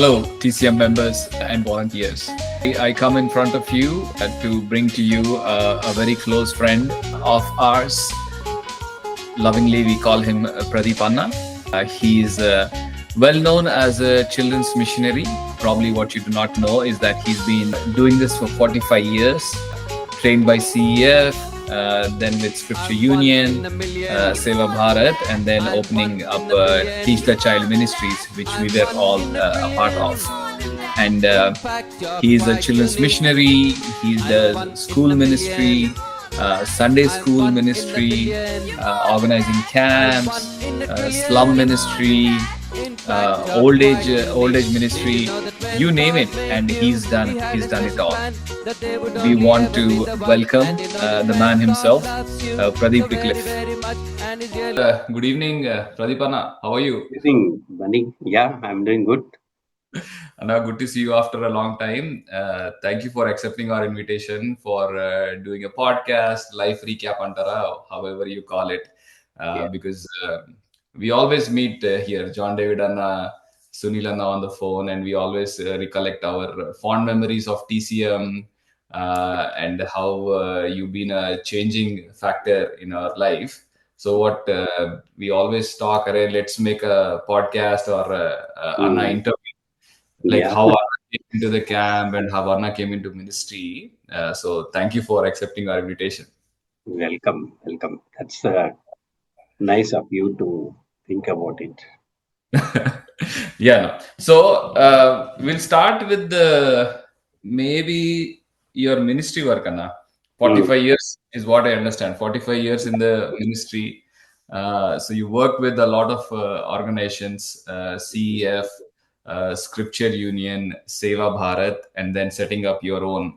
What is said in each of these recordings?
Hello, TCM members and volunteers. I come in front of you to bring to you a very close friend of ours. Lovingly, we call him Pradeep. He's well known as a children's missionary. Probably what you do not know is that he's been doing this for 45 years, trained by CEF, then with Scripture Union, Seva Bharat, and then opening up Teach the Child Ministries, which we were all a part of. And he's a children's missionary, he does school ministry, Sunday school ministry, organizing camps, slum ministry, old age ministry, you name it, and he's done it all. We want to welcome the man himself, Pradeep Wycliffe. Good evening, Pradeep Anna. How are you? Good evening, Bunny. Yeah, I'm doing good. Anna, good to see you after a long time. Thank you for accepting our invitation for doing a podcast, live recap antara, however you call it, because we always meet here, John David Anna, Sunil Anna on the phone, and we always recollect our fond memories of TCM and how you've been a changing factor in our life. So what we always talk, let's make a podcast or Anna interview, like Yeah, how Anna came into the camp and how Anna came into ministry. So thank you for accepting our invitation. welcome. That's nice of you to think about it. Yeah. No. So we'll start with the maybe your ministry work, Anna. Mm, 45 years is what I understand. 45 years in the ministry. So you work with a lot of organizations, CEF, Scripture Union, Seva Bharat, and then setting up your own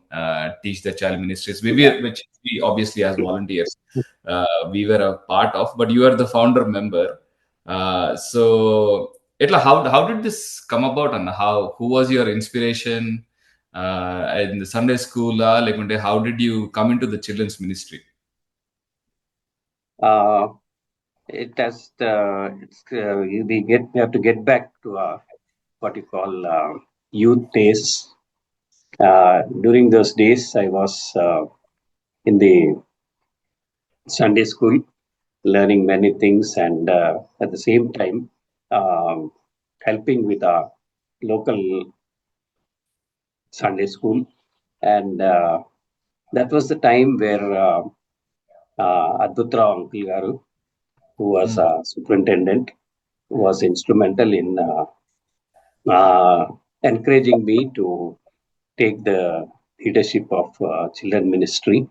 Teach the Child Ministries, which we obviously as volunteers we were a part of, but you are the founder member. So how did this come about, and who was your inspiration in the Sunday school? Like one day, how did you come into the children's ministry? Uh, it has we have to get back to what you call youth days. During those days, I was in the Sunday school, learning many things, and at the same time, um, helping with our local Sunday school. And that was the time where Adbutra Uncle Garu, who was Mm. superintendent, was instrumental in encouraging me to take the leadership of children ministry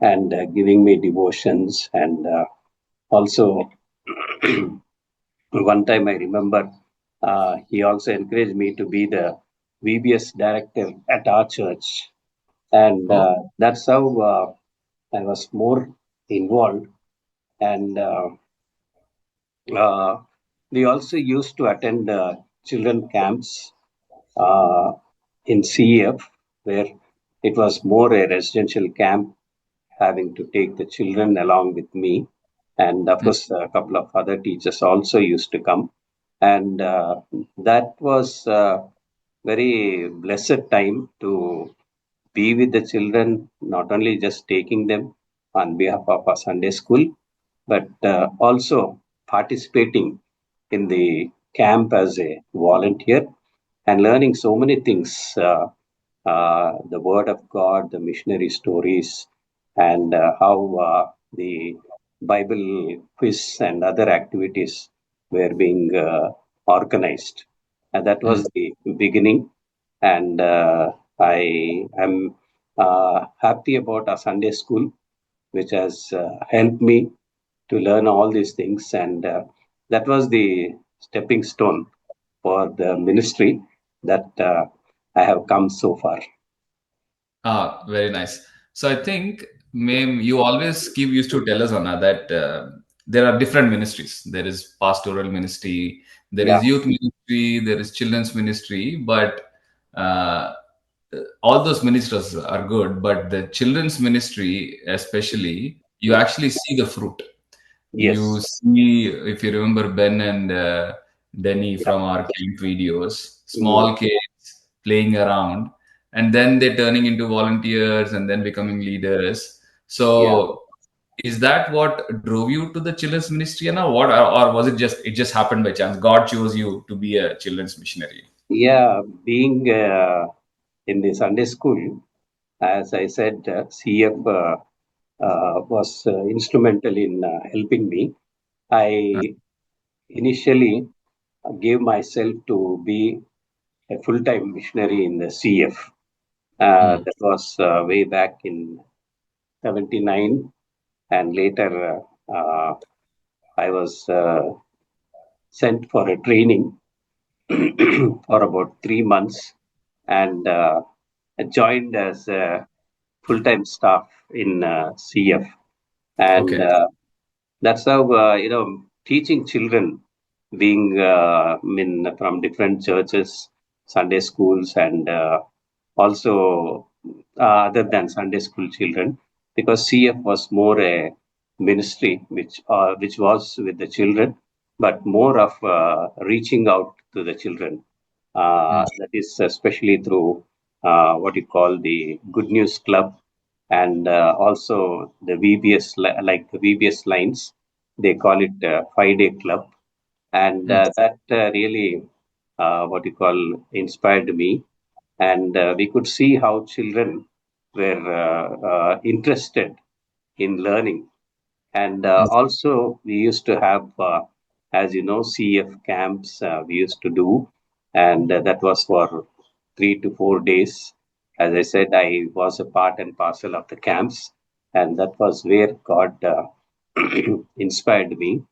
and giving me devotions. And also, one time I remember he also encouraged me to be the VBS director at our church. And Oh. that's how I was more involved. And uh, we also used to attend children camps uh, in CEF, where it was more a residential camp, having to take the children along with me. And of Mm. course, a couple of other teachers also used to come. And that was very blessed time to be with the children, not only just taking them on behalf of our Sunday school, but also participating in the camp as a volunteer and learning so many things, the Word of God, the missionary stories, and how the Bible quiz and other activities were being organized. And that Mm. was the beginning. And I am happy about our Sunday school, which has helped me to learn all these things. And that was the stepping stone for the ministry that I have come so far. Very nice. So I think, ma'am, you always used to tell us, Anna, that there are different ministries. There is pastoral ministry, there Yeah. is youth ministry, there is children's ministry, but uh, all those ministries are good. But the children's ministry, especially, you actually see the fruit. You Yes. see, if you remember Ben and Denny Yeah. from our camp videos, Mm. small kids playing around, and then they're turning into volunteers and then becoming leaders. Yeah. So, is that what drove you to the children's ministry, and or was it just happened by chance? God chose you to be a children's missionary. Yeah. Being in the Sunday school, as I said, CF was instrumental in helping me. I initially gave myself to be a full-time missionary in the CF. Mm. That was way back in 79, and later I was sent for a training for about 3 months, and joined as a full-time staff in CF. And Okay. that's how teaching children, being from different churches, Sunday schools, and also other than Sunday school children, because CF was more a ministry which was with the children, but more of reaching out to the children. Mm. That is especially through what you call the Good News Club, and also the like the VBS lines. They call it 5 Day Club, and Mm. that really what you call inspired me. And we could see how children were interested in learning. And Mm. also, we used to have, as you know, CF camps we used to do, and that was for 3 to 4 days. As I said, I was a part and parcel of the camps, and that was where God inspired me.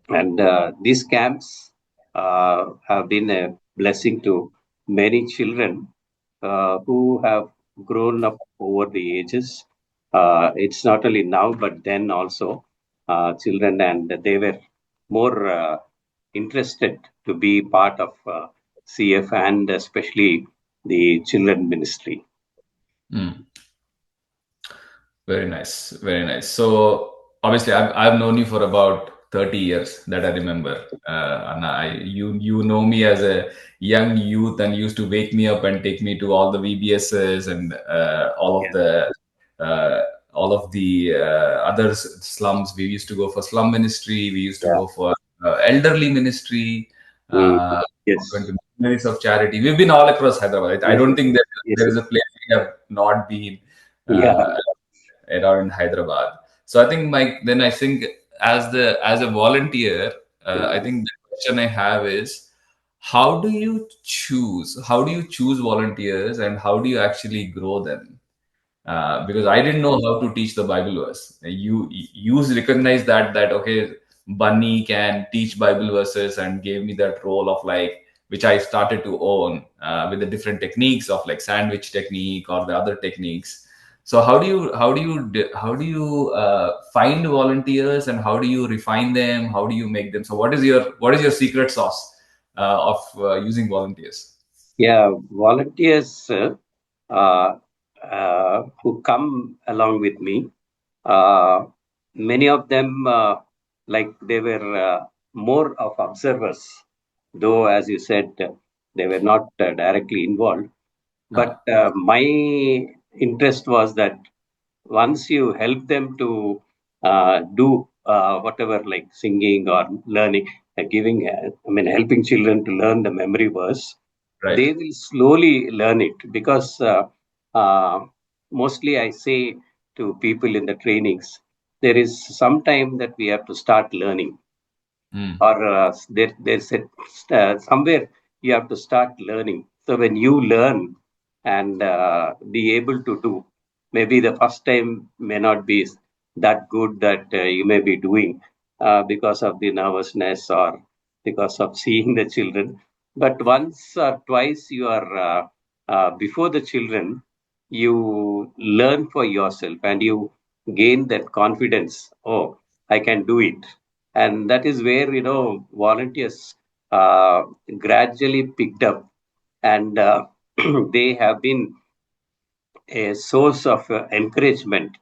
And these camps have been a blessing to many children who have grown up over the ages. It's not only now, but then also children, and they were more interested to be part of CF, and especially the children ministry. Mm. Very nice, very nice. So obviously, I've known you for about 30 years that I remember, and you know me as a young youth and used to wake me up and take me to all the VBSs and Yeah. uh, all of the other slums. We used to go for slum ministry. We used to Yeah. go for elderly ministry. Mm. Uh, went Yes. to missionaries of charity. We've been all across Hyderabad. I Yes. don't think that Yes. there is a place we have not been. Yeah. Uh, around in Hyderabad. So I think I think as a volunteer, I Yeah. think the question I have is how do you choose volunteers and how do you actually grow them? Because I didn't know how to teach the Bible verse. You recognize that okay, Bunny can teach Bible verses and gave me that role of like which I started to own with the different techniques of like sandwich technique or the other techniques. So how do you find volunteers and how do you refine them? How do you make them? So what is your secret sauce of using volunteers? Yeah, volunteers uh, who come along with me, uh, many of them, like they were more of observers, though, as you said, they were not directly involved. But Ah, my interest was that once you help them to do whatever, like singing or learning, helping children to learn the memory verse, right. they will slowly learn it, because uh, mostly I say to people in the trainings, there is some time that we have to start learning, Mm, or there's somewhere you have to start learning. So when you learn and be able to do, maybe the first time may not be that good that you may be doing because of the nervousness or because of seeing the children. But once or twice you are before the children, you learn for yourself and you gain that confidence. Oh, I can do it. And that is where volunteers uh, gradually picked up, and they have been a source of encouragement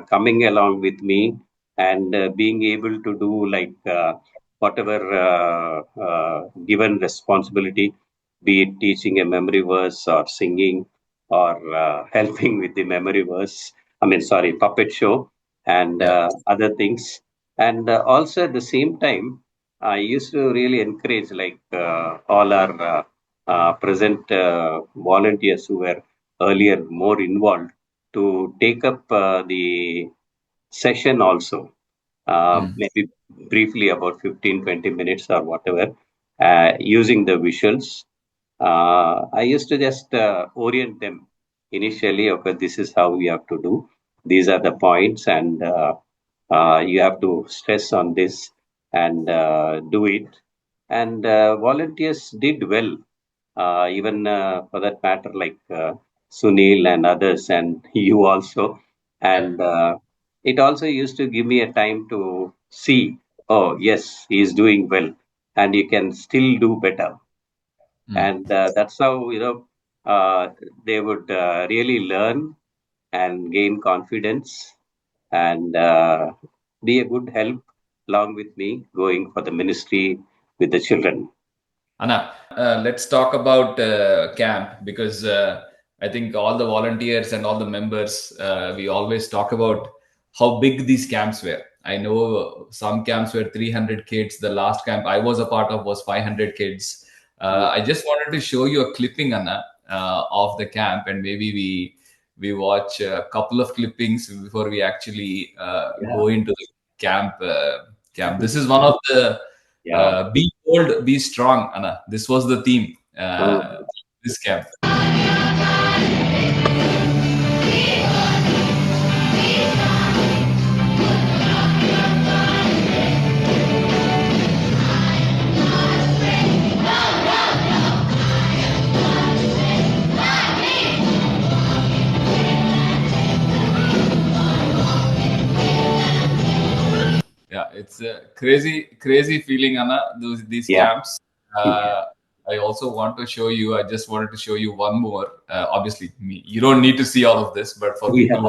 coming along with me, and being able to do like whatever given responsibility, be it teaching a memory verse or singing or helping with the memory verse. I mean, sorry, puppet show and Yeah. other things. And also at the same time, I used to really encourage like all our present volunteers who were earlier more involved to take up the session also, Mm. maybe briefly about 15-20 minutes or whatever, using the visuals. I used to just orient them initially. Okay, this is how we have to do. These are the points, and you have to stress on this and do it. And volunteers did well, even for that matter, like Sunil and others, and you also. Yeah. And it also used to give me a time to see, oh, yes, he is doing well, and you can still do better. Mm. And that's how, they would really learn and gain confidence and be a good help along with me going for the ministry with the children. Anna, let's talk about camp because I think all the volunteers and all the members, we always talk about how big these camps were. I know some camps were 300 kids. The last camp I was a part of was 500 kids. Mm. I just wanted to show you a clipping, Anna, of the camp, and maybe we watch a couple of clippings before we actually Yeah. go into the camp. Camp. This is one of the Yeah. be bold, be strong, Anna. This was the theme. This camp. Yeah, it's a crazy feeling, Anna. These Yeah. camps. I also want to show you. I just wanted to show you one more. Obviously, you don't need to see all of this, but for Yeah. people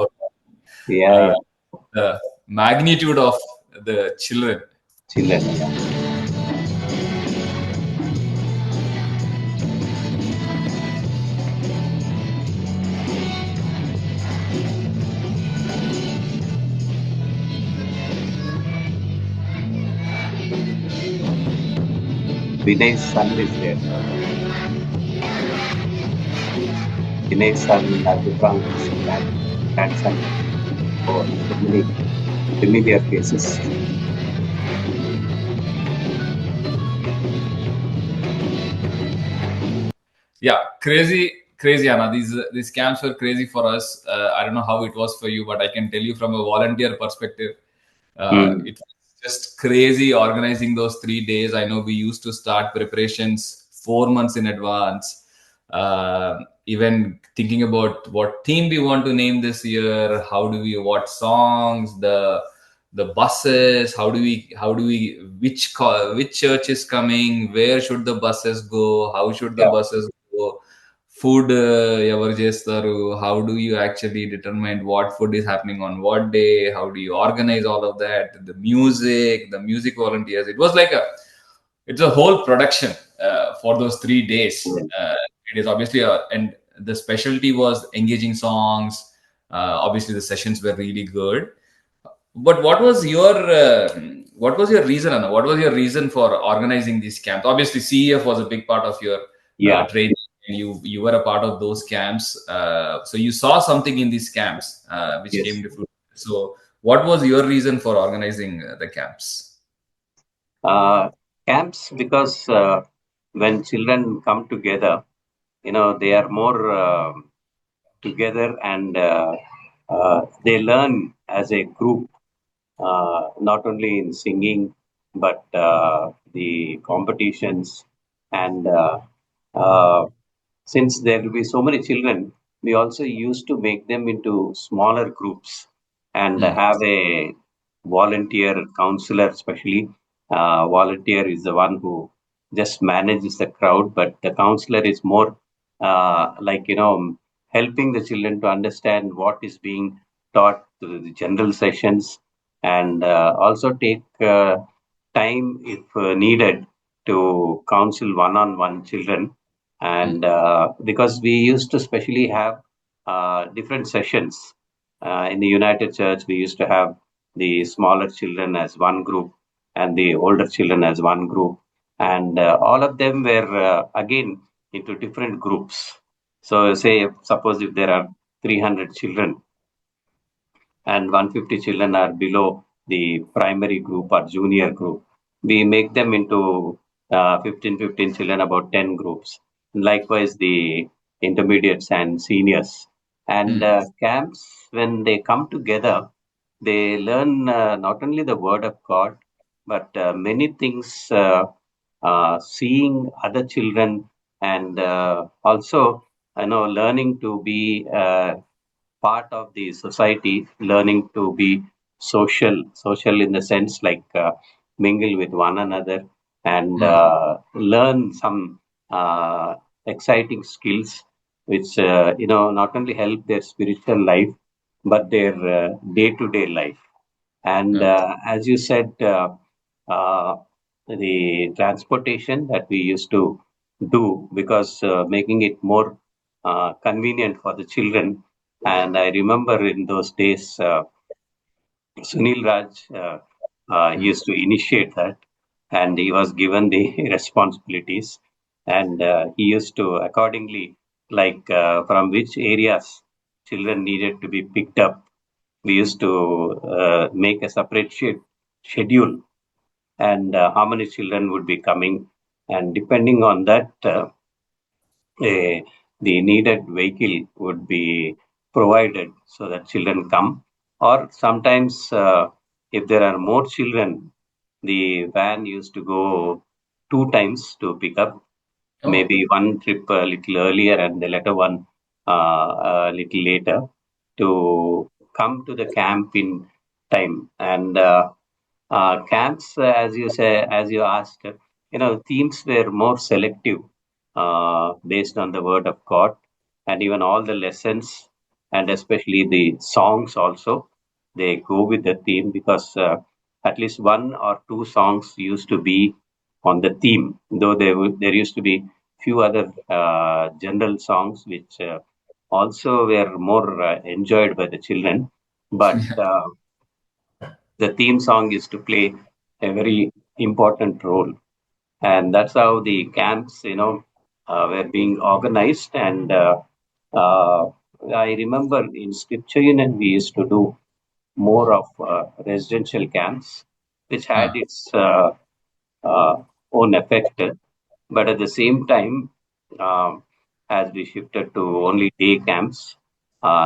who Yeah. are, Yeah. the magnitude of the children. Children. Yeah. Vinay's son is there. Vinay's son, Gurpran's grandson. Oh, so many familiar faces. Yeah, crazy, Anna. These camps were crazy for us. I don't know how it was for you, but I can tell you from a volunteer perspective, Mm. it was just crazy organizing those 3 days. I know we used to start preparations 4 months in advance. Even thinking about what theme we want to name this year, how do we, what songs, the buses, how do we which church is coming, where should the buses go, how should the Yeah. buses go, food ఎవరు చేస్తారు, how do you actually determine what food is happening on what day, how do you organize all of that, the music volunteers, it's a whole production for those 3 days. Mm. It is obviously and the specialty was engaging songs. Obviously the sessions were really good, but what was your reason, Anna? What was your reason for organizing these camps? Obviously, CEF was a big part of your Yeah. training, and you were a part of those camps. So you saw something in these camps which came Yes. to fruit. So, what was your reason for organizing the camps? Uh, Camps, because when children come together, they are more together, and they learn as a group, not only in singing, but the competitions. And since there will be so many children, we also used to make them into smaller groups and Hmm. have a volunteer counselor, especially. Volunteer is the one who just manages the crowd, but the counselor is more like, helping the children to understand what is being taught through the general sessions, and also take time if needed to counsel one-on-one children. mm, And because we used to specially have different sessions in the United Church, we used to have the smaller children as one group and the older children as one group. And all of them were again into different groups. So, suppose if there are 300 children, and 150 children are below the primary group or junior group. We make them into 15 children, about 10 groups. Likewise, the intermediates and seniors. And mm, camps, when they come together, they learn not only the word of God, but many things, seeing other children, and also, learning to be part of the society, learning to be social in the sense like mingle with one another and mm, learn some exciting skills, which not only help their spiritual life but their day-to-day life. And okay. as you said, uh, the transportation that we used to do, because making it more convenient for the children. And I remember in those days, Sunil Raj Mm, used to initiate that, and he was given the responsibilities, and he used to accordingly, like from which areas children needed to be picked up. We used to make a separate schedule, and how many children would be coming, and depending on that, the needed vehicle would be provided so that children come. Or sometimes, if there are more children, the van used to go two times to pick up, oh, maybe one trip a little earlier and the later one a little later, to come to the camp in time. And camps, as you say, as you asked, themes were more selective, based on the word of God, and even all the lessons, and especially the songs also, they go with the theme, because at least one or two songs used to be on the theme, though there used to be few other general songs which also were more enjoyed by the children. But the theme song is to play a very important role, and that's how the camps, were being organized. And uh, I remember in Scripture Union we used to do more of residential camps, which had ah, its uh, own effect. But at the same time, as we shifted to only day camps,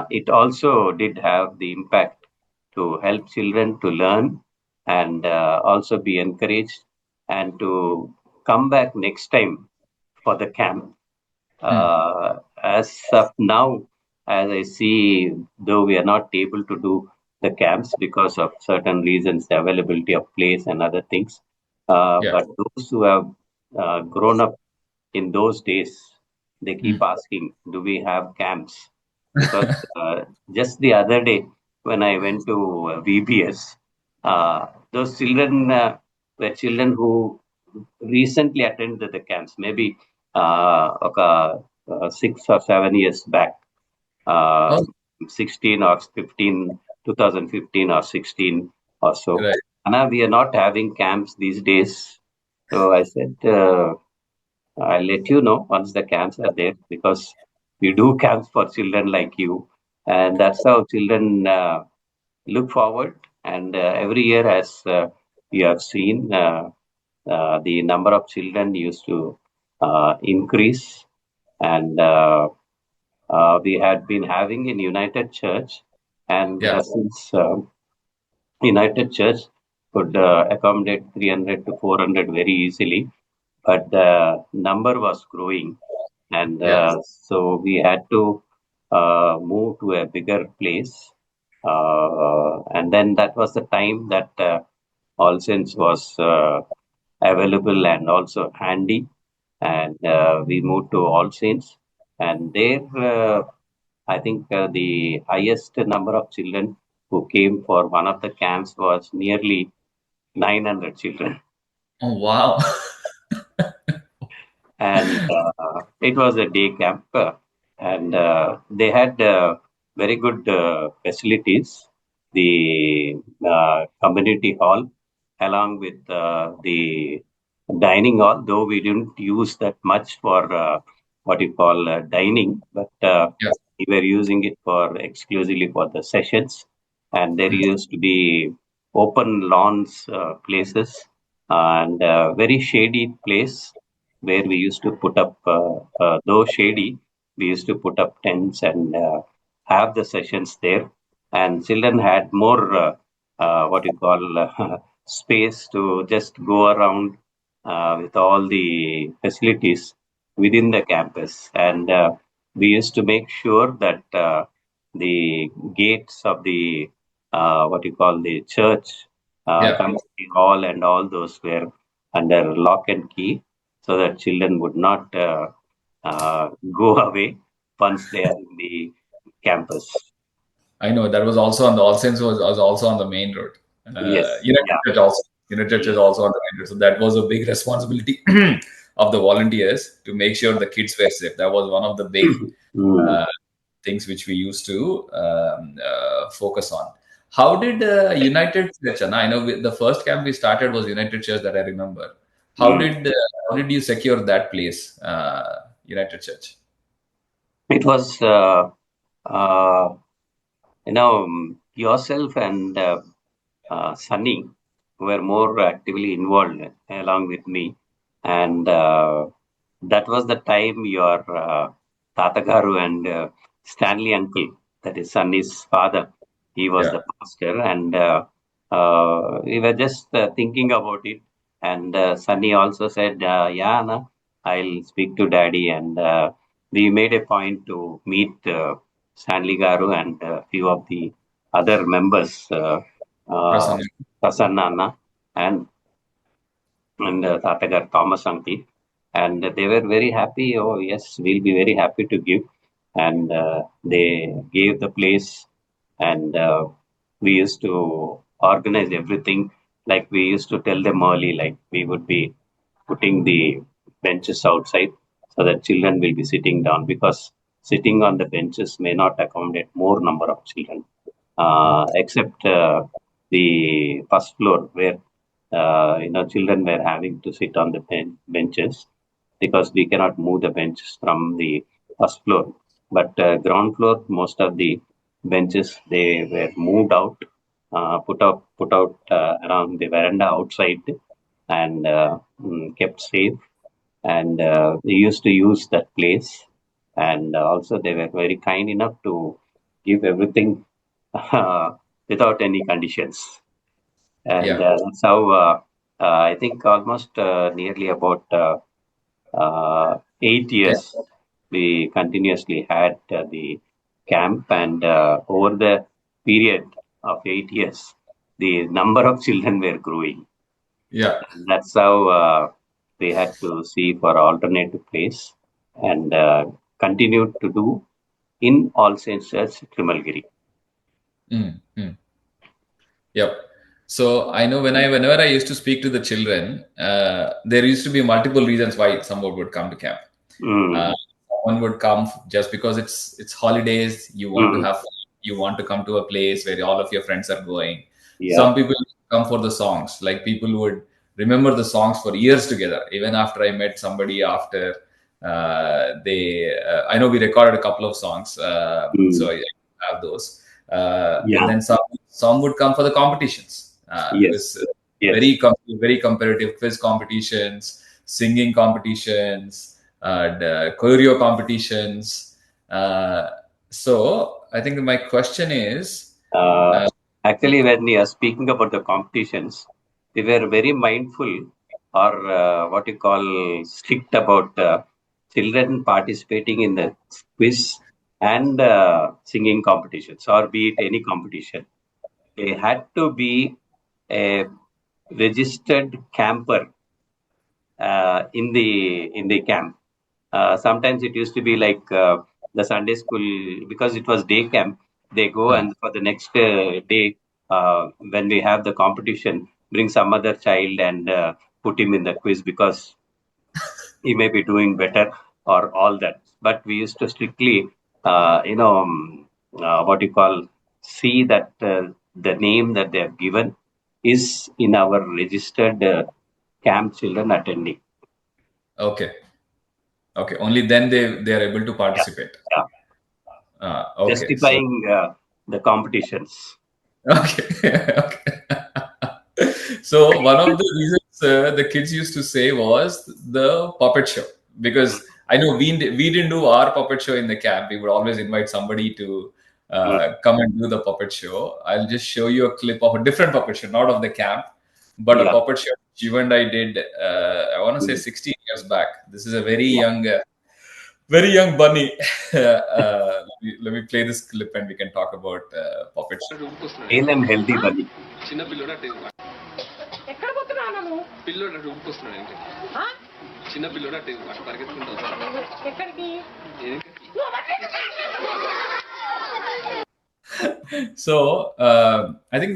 it also did have the impact to help children to learn, and also be encouraged, and to come back next time for the camp. mm, As of now, as I see, though we are not able to do the camps because of certain reasons, the availability of place and other things. yeah, But those who have grown up in those days, they keep mm, asking, do we have camps? Because just the other day, when I went to VBS, those children were children who recently attended the camps, maybe okay, 6 or 7 years back, uh, oh, 16 or 15, 2015 or 16 or so. right, And now we are not having camps these days. So I said, I'll let you know once the camps are there, because we do camps for children like you. And that's how children look forward. And every year, as you have seen, the number of children used to increase. And we had been having in United Church, and yeah, since United Church could accommodate 300 to 400 very easily, but the number was growing, and yeah, so we had to move to a bigger place. And then that was the time that All Saints was available and also handy, and we moved to All Saints, and there I think the highest number of children who came for one of the camps was nearly 900 children. Oh, wow. And it was a day camp, and they had very good facilities. The community hall, along with the dining hall, though we didn't use that much for what you call dining, but Yeah. we were using it for exclusively for the sessions. And there Mm. used to be open lawns places and very shady place where we used to put up, though shady, we used to put up tents and have the sessions there. And children had more, what you call, space to just go around with all the facilities within the campus. And we used to make sure that the gates of the, what you call, the church, Yeah. community hall, and all those were under lock and key so that children would not go away once they are in the campus. I know that was also on the All Saints was also on the main road. Yes, United yeah, Church also. United Church is yes. also on the main road. So that was a big responsibility of the volunteers to make sure the kids were safe. That was one of the big Mm, uh, things which we used to focus on. How did United Church? And I know the first camp we started was United Church that I remember. How mm. did uh, how did you secure that place, United Church? It was, uh, yourself and Sunny were more actively involved along with me. And that was the time your Tata Garu and Stanley uncle, that is Sunny's father, he was Yeah, the pastor. And we were just thinking about it. And Sunny also said, yeah, na, I'll speak to daddy. And we made a point to meet Stanley Garu and a few of the other members. Uh, Prasanna. Prasanna and Tatagar Thomas Uncle, and they were very happy. Oh yes, we'll be very happy to give, and they gave the place, and we used to organize everything. Like we used to tell them early, like we would be putting the benches outside so that children will be sitting down because sitting on the benches may not accommodate more number of children except the first floor where children were having to sit on the benches because we cannot move the benches from the first floor. But ground floor, most of the benches they were moved out, put out around the veranda outside, and kept safe. And they used to use that place, and also they were very kind enough to give everything without any conditions. And Yeah, that's how I think almost nearly about 8 years we continuously had the camp, and over the period of 8 years, the number of children were growing. yeah. And that's how we had to see for alternative place and continued to do in All Saints Church, Trimalgiri. Mm, mm. Yep. So I know whenever I used to speak to the children, there used to be multiple reasons why someone would come to camp. Uh, Mm, Someone would come just because it's holidays. You want to mm, have fun. You want to come to a place where all of your friends are going. yeah, Some people come for the songs. Like people would remember the songs for years together. Even after I met somebody after I know we recorded a couple of songs, so mm, I have those. And yeah, then some would come for the competitions. There was yes, yes. very competitive quiz competitions, singing competitions, the choreo competitions. So I think my question is, Uh, uh, Actually, when we are speaking about the competitions, we were very mindful or what you call strict about children participating in the quiz and singing competitions, or be it any competition. They had to be a registered camper in the camp. Sometimes it used to be like the Sunday school because it was day camp. They go hmm, and for the next day when we have the competition, bring some other child and put him in the quiz because he may be doing better or all that. But we used to strictly, what you call, see that the name that they have given is in our registered camp children attending. Okay. Okay. Only then they are able to Yeah, participate. yeah. Okay. So Justifying the competitions. okay. Okay. So one of the reasons the kids used to say was the puppet show, Mm, because I know we didn't do our puppet show in the camp. We would always invite somebody to mm. come and do the puppet show. I'll just show you a clip of a different puppet show, not of the camp, but a Yeah. puppet show you and I did. I want to say Mm. 16 years back. This is a Yeah. very young bunny. Let me play this clip and we can talk about puppet show. Hale and healthy bunny. చిన్న పిల్లోడు అటు ఎక్కడ పోతున్నావు నువ్వు పిల్లోడు అటు ఊపుకొస్తున్నాడు ఏంటి చిన్న పిల్లోడు అటు పరిగెత్తుకుంటూ వస్తాడు ఎక్కడికి So I think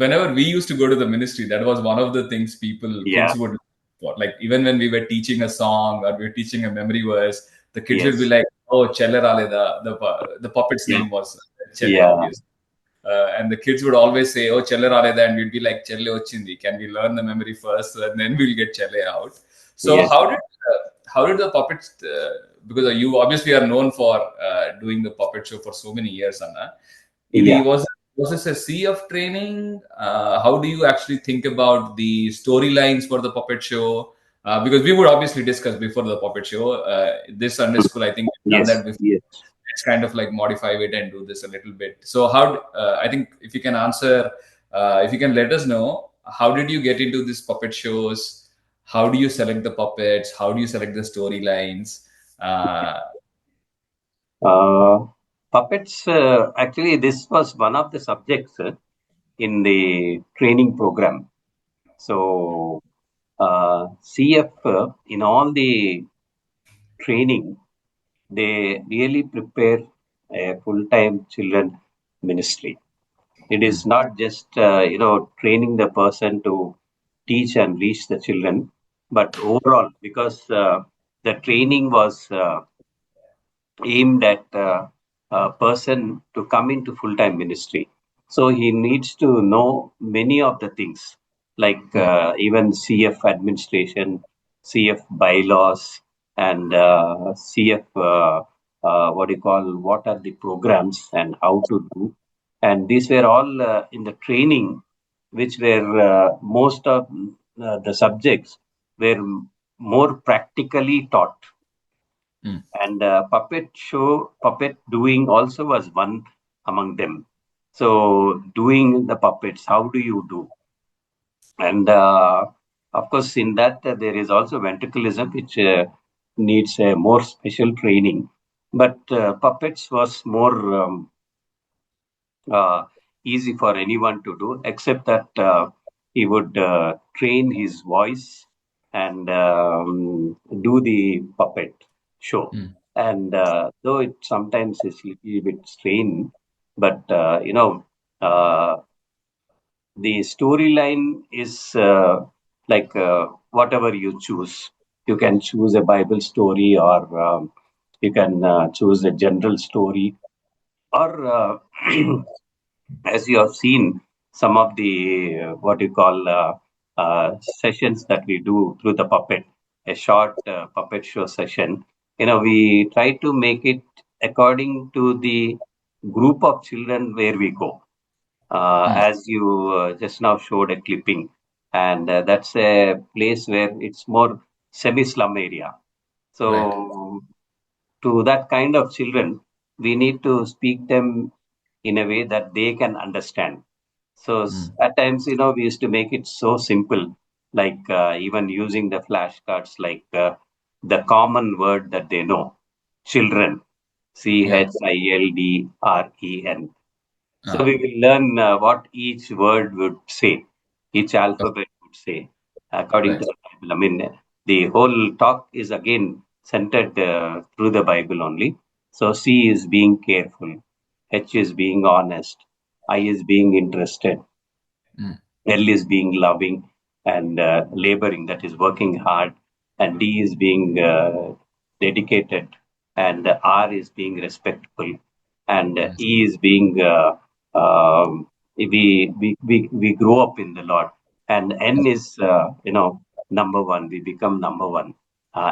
whenever we used to go to the ministry, that was one of the things Yeah. kids would look for. Like even when we were teaching a song or we were teaching a memory verse, the kids would be Yes. like, "Oh, Chelle Raleda." The puppet's Yeah. name was Chelle, Yeah. obviously. And the kids would always say, "Oh, Chelle Raleda," and we'd be like, "Chelle Ochindi. Can we learn the memory first, and then we'll get Chelle out." So Yes. how did the puppets? Because you obviously are known for doing the puppet show for so many years, Anna. Yeah. Was this a sea of training? How do you actually think about the storylines for the puppet show? Because we would obviously discuss before the puppet show. This Sunday school, I think we've done that Yes. before. Yes. Let's kind of like modify it and do this a little bit. So how? I think if you can answer, if you can let us know, how did you get into these puppet shows? How do you select the puppets? How do you select the storylines? Uh, Puppets, actually, this was one of the subjects in the training program. So, CF, in all the training, they really prepare a full-time children ministry. It is not just, training the person to teach and reach the children, but overall, because the training was aimed at a person to come into full-time ministry. So he needs to know many of the things, like even CF administration, CF bylaws, and CF what do you call, what are the programs and how to do. And these were all in the training, which were most of the subjects were more practically taught, and puppet doing also was one among them. So doing the puppets, how do you do? And of course, in that there is also ventriloquism, which needs a more special training. But puppets was more uh, easy for anyone to do, except that he would train his voice and do the puppet show. And though it sometimes is a little bit strained, but uh, the storyline is like whatever you choose. You can choose a Bible story, or you can choose a general story, or as you have seen some of the what you call sessions that we do through the puppet, a short puppet show session. We try to make it according to the group of children where we go. As you just now showed a clipping, and that's a place where it's more semi-slum area. right. So to that kind of children, we need to speak them in a way that they can understand. So at times, we used to make it so simple, like even using the flashcards, like the common word that they know, children, Yeah. Children. So Uh, we will learn what each word would say, each alphabet would say, according to right. the Bible. I mean, the whole talk is again centered through the Bible only. So C is being careful, H is being honest, I is being interested, L is being loving, and laboring, that is working hard, and D is being dedicated, and R is being respectful, and E is being we grow up in the Lord, and N is number one. We become number one.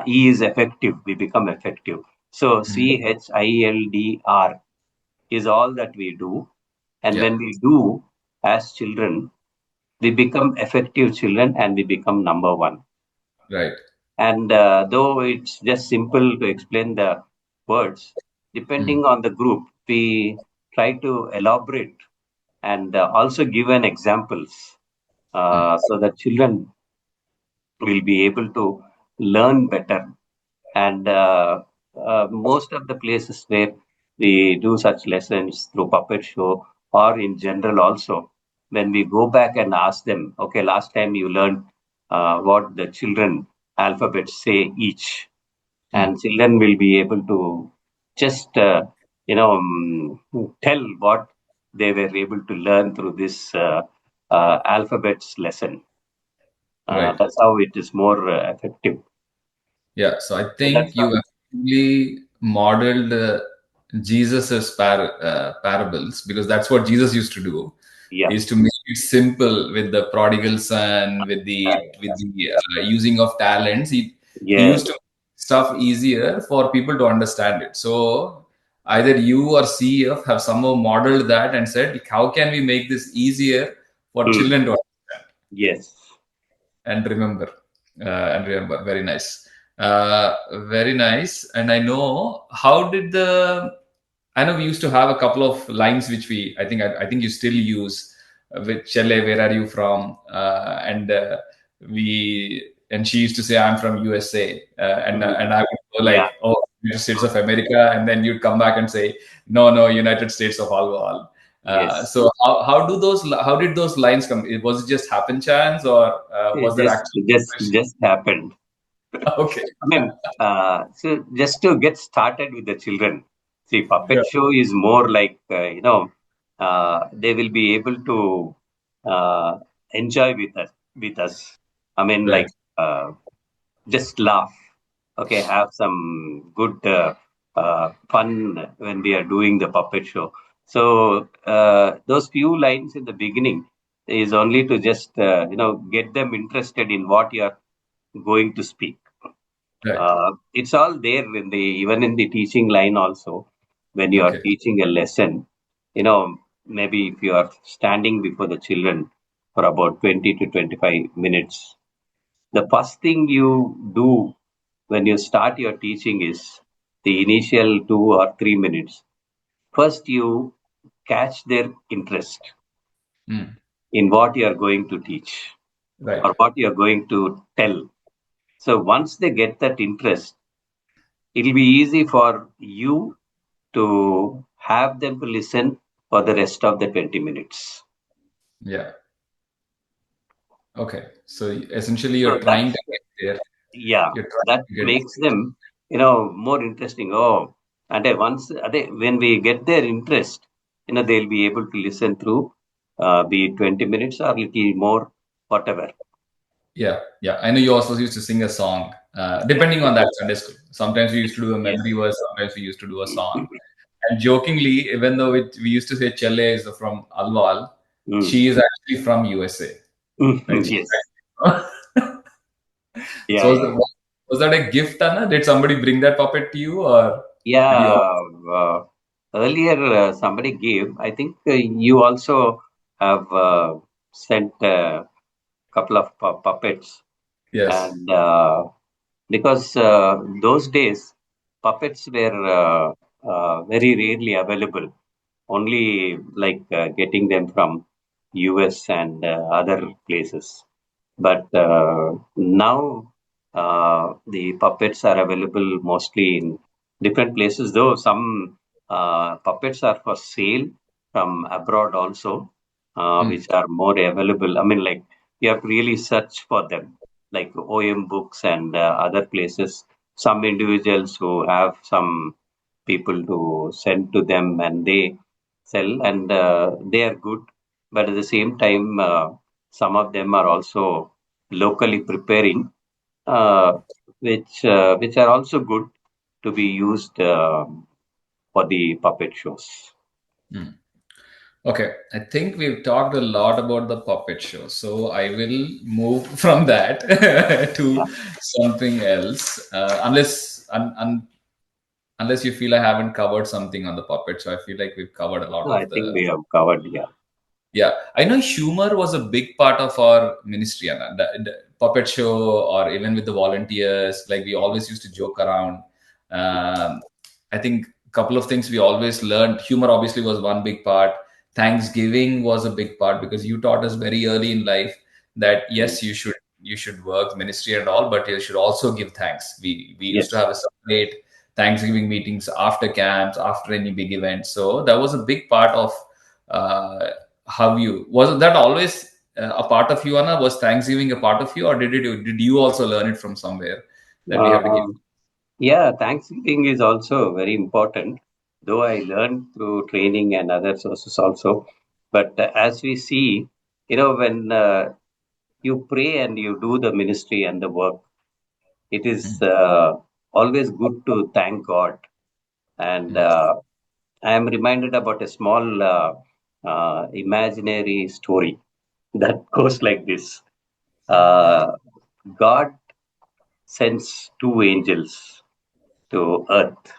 E is effective. We become effective. So CHILDR is all that we do, and Yeah. when we do as children, we become effective children, and we become number one. Right. And though it's just simple to explain the words, Mm. depending on the group, we try to elaborate and also give an examples Mm. so that children will be able to learn better. And most of the places where we do such lessons through puppet show or in general also, when we go back and ask them, okay, last time you learned what the children alphabets say each, Mm. and children will be able to just tell what they were able to learn through this alphabets lesson. Right. That's how it is more effective. Yeah, so I So that's think how. you actually modeled Jesus's parables, because that's what Jesus used to do. Yeah, Is to make it simple with the prodigal son, with yeah, the using of talents. He yeah. used to make stuff easier for people to understand it. So either you or CF have somehow modeled that and said, how can we make this easier for Hmm. children to understand? Yes. And remember very nice, very nice. And I know, how did the I know we used to have a couple of lines which I think you still use, with Chelle, where are you from, and she used to say, I'm from USA, and I would go Yeah. like, oh, United States of America, and then you'd come back and say, no, United States of all. Yes. So how did those lines come? Was it just happen chance, or It was there just actual just preparation? just happened. Okay. I mean, so just to get started with the children, see, Yeah. puppet show is more like they will be able to enjoy with us. I mean, Right. like just laugh. Okay, have some good fun when we are doing the puppet show. So those few lines in the beginning is only to just get them interested in what you are going to speak. Right. It's all there in the even in the teaching line also. When you are Okay. teaching a lesson, maybe if you are standing before the children for about 20 to 25 minutes, the first thing you do when you start your teaching is the initial 2 or 3 minutes. First, you catch their interest Mm. in what you are going to teach Right. or what you are going to tell. So once they get that interest, it'll be easy for you to have them to listen for the rest of the 20 minutes. Yeah. Okay. So essentially, So you're trying that's, to get there. yeah, You're trying that to get makes them, more interesting. Oh, and then when we get their interest, they'll be able to listen through, be it 20 minutes or little more, whatever. Yeah. Yeah. I know you also used to sing a song, depending on that Sunday school. Sometimes we used to do a Yes. memory verse. Sometimes we used to do a song. And jokingly, even though we used to say Chelle is from Alwal, Mm. she is actually from USA. Right? Yes. So Yeah, yeah. was that a gift, Anna? Did somebody bring that puppet to you, or did you? Yeah. Earlier, somebody gave. I think you also have sent a couple of puppets, Yes. and because those days puppets were very rarely available, only like getting them from US and other places. But now the puppets are available mostly in different places, though some puppets are for sale from abroad also, Mm. which are more available. I mean, like you have to really search for them, like OM books and other places. Some individuals who have some people to send to them and they sell, and they are good. But at the same time, some of them are also locally preparing, uh, which are also good to be used for the puppet shows. Hmm. Okay, I think we've talked a lot about the puppet show, so I will move from that to something else. Unless you feel I haven't covered something on the puppet show, I feel like we've covered a lot No, I of think the. we have covered. Yeah. Yeah, I know humor was a big part of our ministry, and the puppet show, or even with the volunteers. Like we always used to joke around. I think a couple of things we always learned. Humor obviously was one big part. Thanksgiving was a big part because you taught us very early in life that Mm. yes, you should work ministry and all, but you should also give thanks. We used to Yes. have a separate Thanksgiving meetings after camps, after any big event. So that was a big part of. Uh, how you was that always a part of you, Anna? Was Thanksgiving a part of you, or did you also learn it from somewhere that we have to give? Uh, yeah, Thanksgiving is also very important, though I learned through training and other sources also. But as we see, when you pray and you do the ministry and the work, it is always good to thank God. And Mm. I am reminded about a small imaginary story that goes like this. Uh, God sends two angels to earth,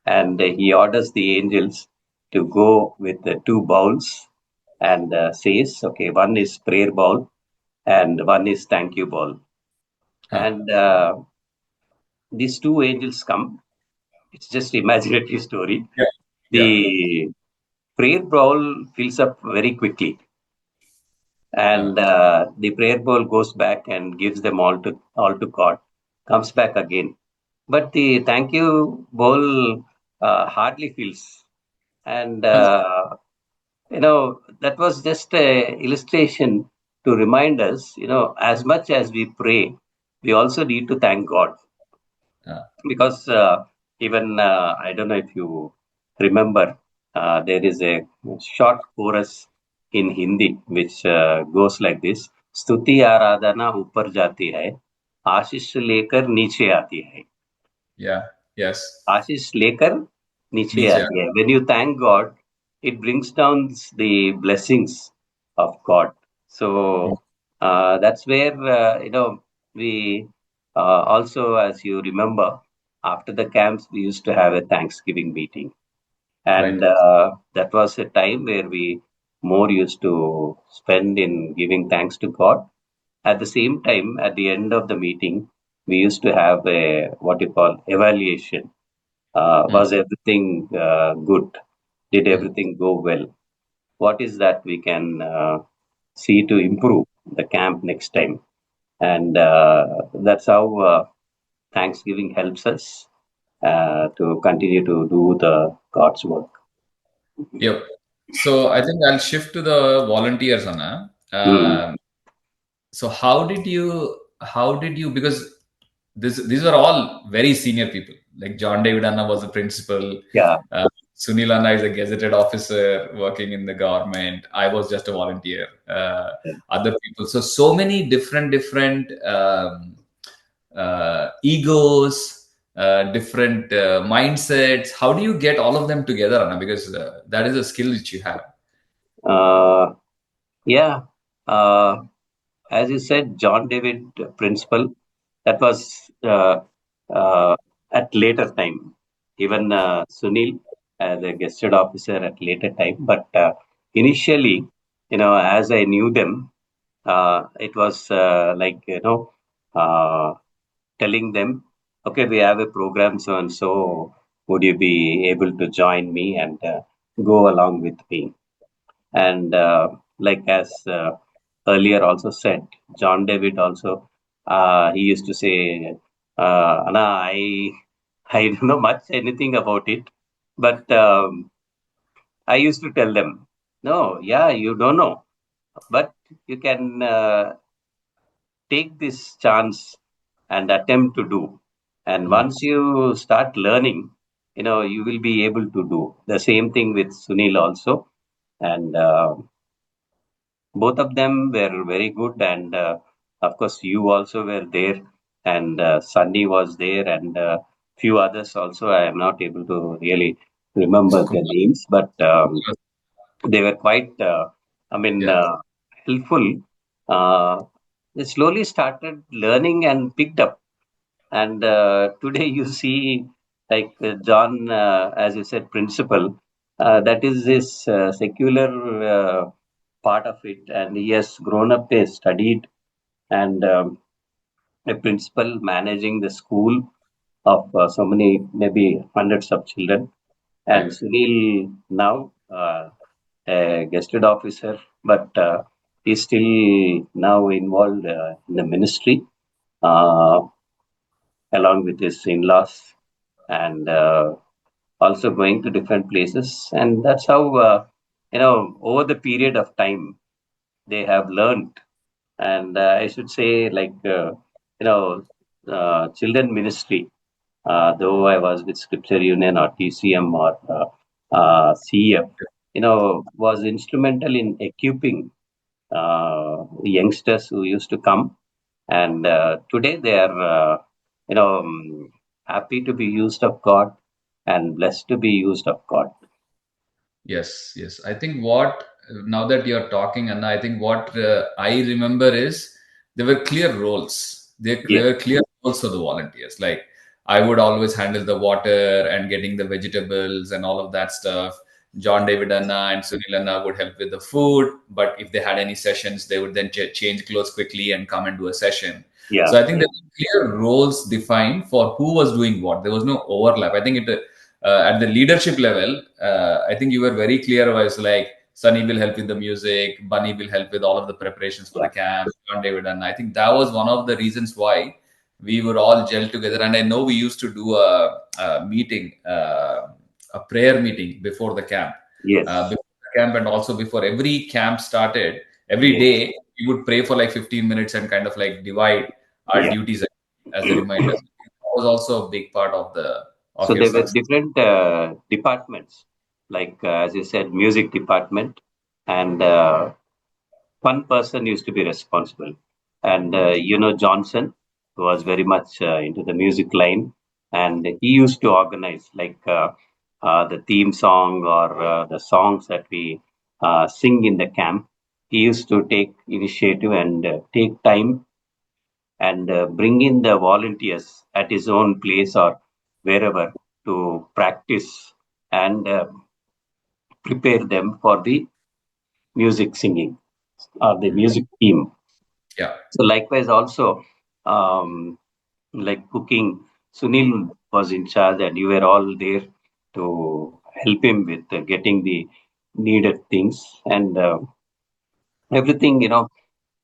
and he orders the angels to go with the two bowls and says, okay, one is prayer bowl and one is thank you bowl. Huh. And these two angels come. It's just imaginary story. Yeah, yeah, The prayer bowl fills up very quickly, huh. and the prayer bowl goes back and gives them all to God, comes back again. But the thank you bowl hardly fills, and that was just a illustration to remind us, as much as we pray, we also need to thank God Huh. because even I don't know if you remember, there is a short chorus in Hindi which goes like this: स्तुति आराधना ऊपर जाती है, आशीष लेकर नीचे आती है. Yeah, yes, आशीष लेकर नीचे niche. आती है. When you thank God, it brings down the blessings of God. So that's where we also, as you remember, after the camps we used to have a Thanksgiving meeting, Right. and that was a time where we more used to spend in giving thanks to God. At the same time, at the end of the meeting, we used to have a what you call evaluation. Mm. Was everything good? Did Mm. everything go well? What is that we can see to improve the camp next time? And that's how Thanksgiving helps us to continue to do the God's work. Yep. So I think I'll shift to the volunteers, Anna. Mm. So how did you because these are all very senior people. Like John David Anna was a principal. Yeah. Sunil Anna is a gazetted officer working in the government. I was just a volunteer. Other people. So many different egos, different mindsets. How do you get all of them together, Anna? Because that is a skill which you have. Uh, yeah. Uh, as you said, John David principle, that was at later time. Even Sunil as a guested officer at later time. But initially, as I knew them, it was like, telling them, okay, we have a program so and so. Would you be able to join me and go along with me? And like as earlier also said, John David also, he used to say, Anna, I don't know much anything about it, but I used to tell them, no, yeah, you don't know, but you can take this chance and attempt to do. And Mm. once you start learning, you will be able to do the same thing with Sunil also. And both of them were very good, and Of course, you also were there, and Sunny was there, and few others also. I am not able to really remember the names, but they were quite, I mean, Yeah. helpful. Uh, they slowly started learning and picked up. And today you see, like John, as you said, principal, that is this secular part of it. And he has grown up, he has studied, and a principal managing the school of so many, maybe hundreds of children. And Right. Sunil now, a guested officer, but he's still now involved in the ministry uh, along with his in-laws, and also going to different places. And that's how, over the period of time, they have learned. And I should say, like, children ministry, though I was with Scripture Union or TCM or CF, was instrumental in equipping youngsters who used to come. And today they are, happy to be used of God and blessed to be used of God. Yes, yes. I think what now that you're talking, and I think what I remember is there were clear roles. There Yes, were clear roles for the volunteers. Like I would always handle the water and getting the vegetables and all of that stuff. John David Anna and Sunil Anna would help with the food, but if they had any sessions, they would then change clothes quickly and come and do a session. yeah, So I think there were clear roles defined for who was doing what. There was no overlap. I think at the leadership level, I think you were very clear. Was like Sunny will help with the music, Bunny will help with all of the preparations for yeah, the camp, John David, and I think that was one of the reasons why we were all gelled together. And I know we used to do a meeting, a prayer meeting before the camp, yes, and also before every camp started. Every yes, day we would pray for like 15 minutes and kind of like divide our yeah. duties as a reminder. That was also a big part of the So of your there were success. different departments, like as you said, music department, and one person used to be responsible. And Johnson was very much into the music line, and he used to organize like the theme song or the songs that we sing in the camp. He used to take initiative and take time and bring in the volunteers at his own place or wherever to practice and prepare them for the music singing or the music team. Yeah. So likewise, also like cooking, Sunil was in charge, and you were all there to help him with getting the needed things and everything.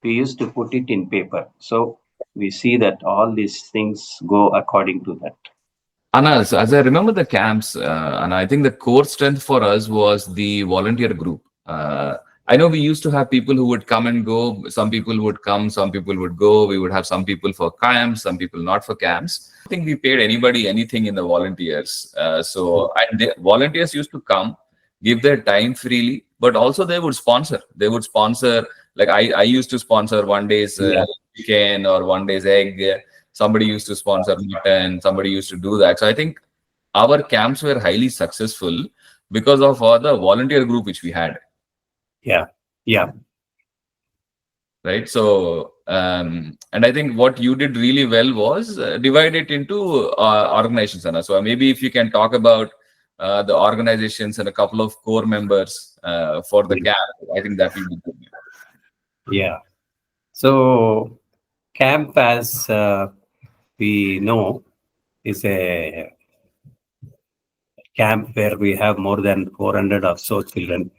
We used to put it in paper, so we see that all these things go according to that. Anas, as I remember the camps, and I think the core strength for us was the volunteer group. I know we used to have people who would come and go. Some people would come, some people would go. We would have some people for camps, some people not for camps. I don't think we paid anybody anything in the volunteers. And the volunteers used to come, give their time freely, but also they would sponsor. They would sponsor, like I used to sponsor one day's Yeah, chicken or one day's egg. Somebody used to sponsor mutton, somebody used to do that. So I think our camps were highly successful because of all the volunteer group which we had, yeah, yeah, right? So and I think what you did really well was divide it into organizations. Anna. So maybe if you can talk about the organizations and a couple of core members for the yeah. camp, I think that will be good. Yeah. So camp, as we know, is a camp where we have more than 400 or so children.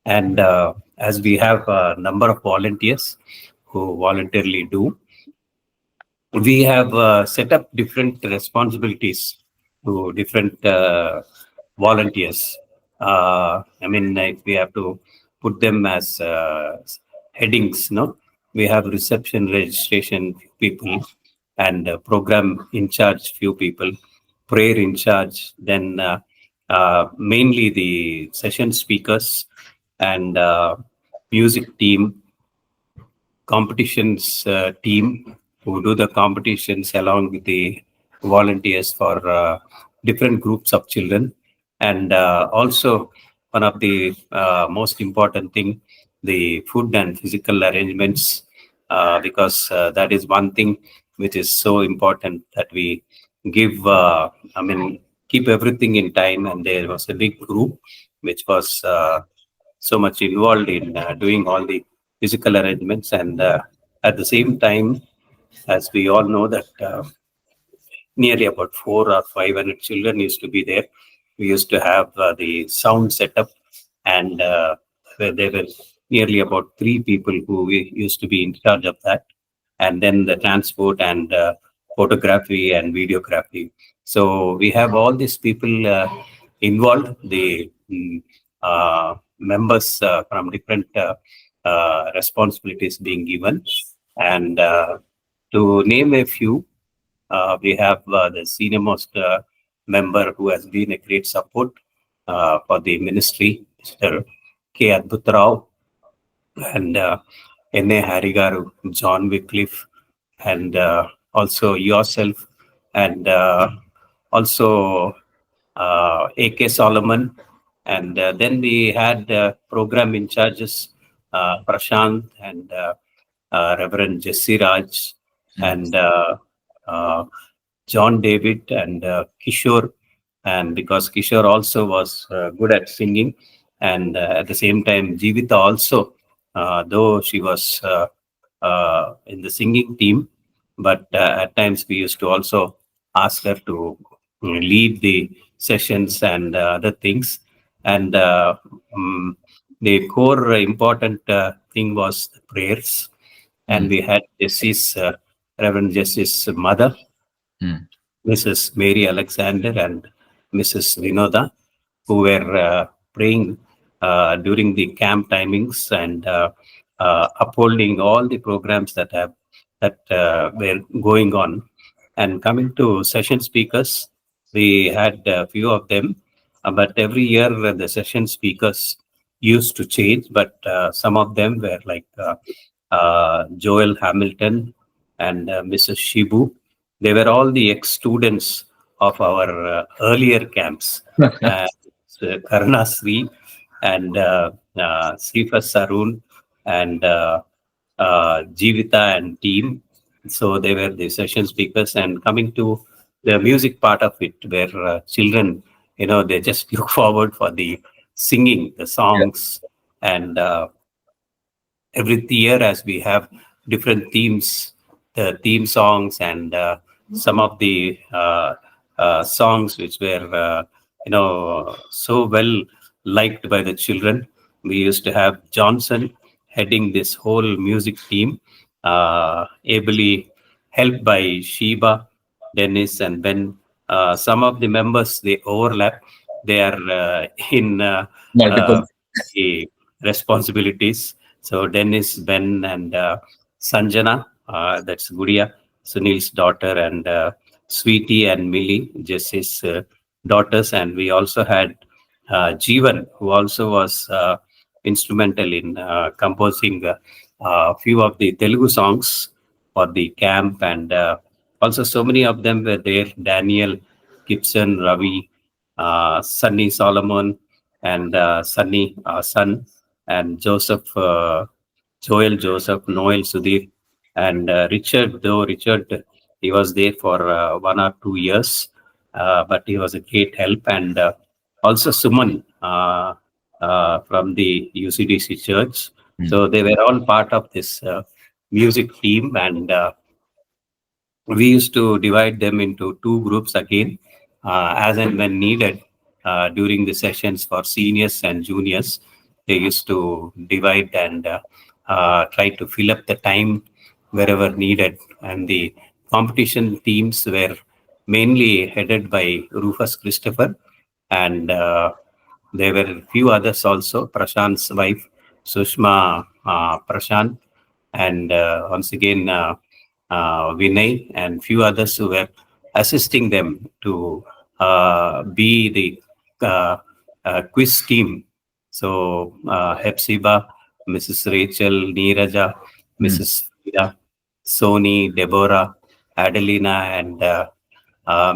And as we have a number of volunteers who voluntarily do, we have set up different responsibilities to different volunteers. If we have to put them as headings, no, we have reception, registration people, and program in charge few people, prayer in charge, then mainly the session speakers and music team, competitions team who do the competitions along with the volunteers for different groups of children. And also one of the most important thing, the food and physical arrangements, because that is one thing which is so important that we give, keep everything in time. And there was a big group which was so much involved in doing all the physical arrangements. And at the same time, as we all know that nearly about 400 or 500 children used to be there. We used to have the sound setup, and where there were nearly about 3 people who we used to be in charge of that, and then the transport and photography and videography. So we have all these people involved, the members from different responsibilities being given. And to name a few, we have the senior most member who has been a great support for the ministry, Mr. K. Adbhutrao, and N.A. Harigaru, John Wycliffe, and also yourself, and also A.K. Solomon. And then we had program in charges, Prashant and Reverend Jesse Raj, and uh, John David and Kishore. And because Kishore also was good at singing, and at the same time, Jivita also, though she was in the singing team, but at times we used to also ask her to lead the sessions and other things. And the core important thing was the prayers. And we had Jesse's, Reverend Jesse's mother, Mrs. Mary Alexander and Mrs. Vinoda, who were praying during the camp timings and upholding all the programs that were going on. And coming to session speakers, we had a few of them, but every year the session speakers used to change. But some of them were like Joel Hamilton and Mrs. Shibu. They were all the ex-students of our earlier camps. Karna Sri and Sifa Sarun and Jivita and team. So they were the session speakers. And coming to the music part of it, where children, they just look forward for the singing, the songs, and every year as we have different themes, the theme songs, and some of the songs which were so well liked by the children. We used to have Johnson heading this whole music team, ably helped by Sheba, Dennis, and Ben. Some of the members, they overlap. They are in Multiple. the responsibilities. So Dennis, Ben, and Sanjana, that's Gudia, Sunil's daughter, and Sweetie and Millie, Jesse's daughters. And we also had Jeevan, who also was instrumental in composing a few of the Telugu songs for the camp. And also so many of them were there: Daniel, Gibson, Ravi, Sunny Solomon, and Sunny son, and Joseph, Joel Joseph, Noel Sudhir, and Richard. Though Richard, he was there for 1 or 2 years, but he was a great help. And also Suman from the UCDC Church. So they were all part of this music team, and we used to divide them into 2 groups again, as and when needed during the sessions for seniors and juniors. They used to divide and try to fill up the time wherever needed. And the competition teams were mainly headed by Rufus Christopher, and there were a few others also, Prashant's wife, Sushma Prashant, and once again, Vinay, and few others who were assisting them to be the quiz team. So Hepzibah, Mrs. Rachel, Neeraja, Mrs. Frida, Sony, Deborah, Adelina, and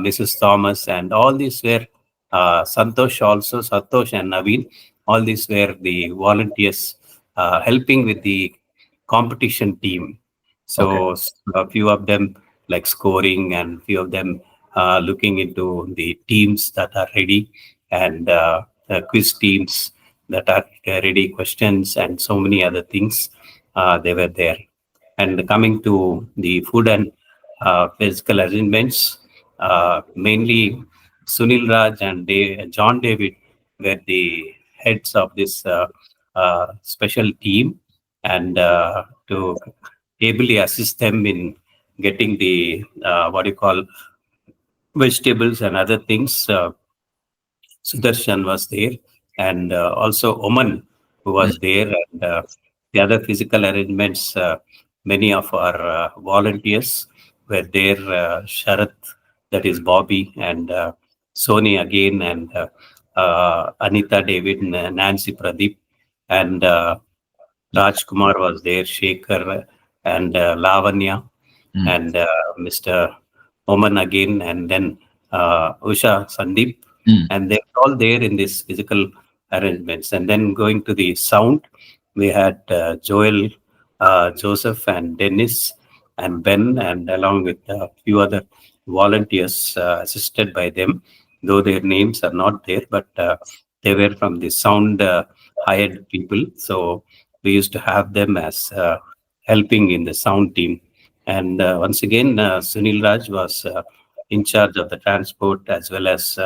Mrs. Thomas, and all these were Santosh also, Santosh and Naveen. All these were the volunteers helping with the competition team. Okay. So a few of them like scoring, and few of them looking into the teams that are ready, and quiz teams that are ready, questions, and so many other things. They were there. And coming to the food and physical arrangements, mainly Sunil Raj and John David were the heads of this special team, and to ably assist them in getting the what you call vegetables and other things. Sudarshan was there, and also Oman, who Mm, was there, and the other physical arrangements. Many of our volunteers were there. Sharath, that is Bobby, and Sony again, and Anita, David, Nancy, Pradeep, and Rajkumar was there, Shekhar, and Lavanya, mm, and Mr. Oman again, and then Usha, Sandeep, mm. and they're all there in this physical arrangements. And then going to the sound, we had Joel, Joseph, and Dennis, and Ben, and along with a few other volunteers assisted by them, though their names are not there, but they were from the sound hired people. So we used to have them as helping in the sound team. And once again, Sunil Raj was in charge of the transport, as well as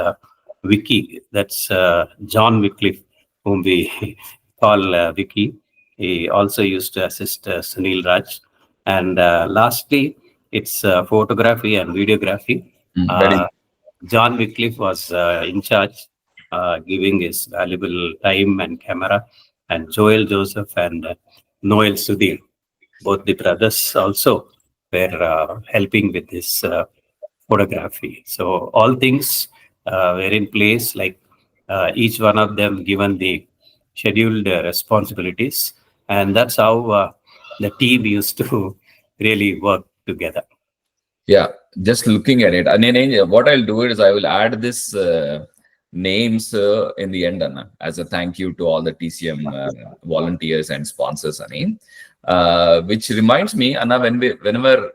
Vicky. That's John Wycliffe, whom we call Vicky. He also used to assist Sunil Raj. And lastly, it's photography and videography. Very. Uh, John Wycliffe was in charge, giving his valuable time and camera, and Joel Joseph and Noel Sudhir, both the brothers, also were helping with this photography. So all things were in place, like each one of them given the scheduled responsibilities, and that's how the team used to really work together. Yeah, just looking at it. And then what I'll do is I will add this names in the end, Anna, as a thank you to all the TCM volunteers and sponsors, Anna. Which reminds me, Anna, whenever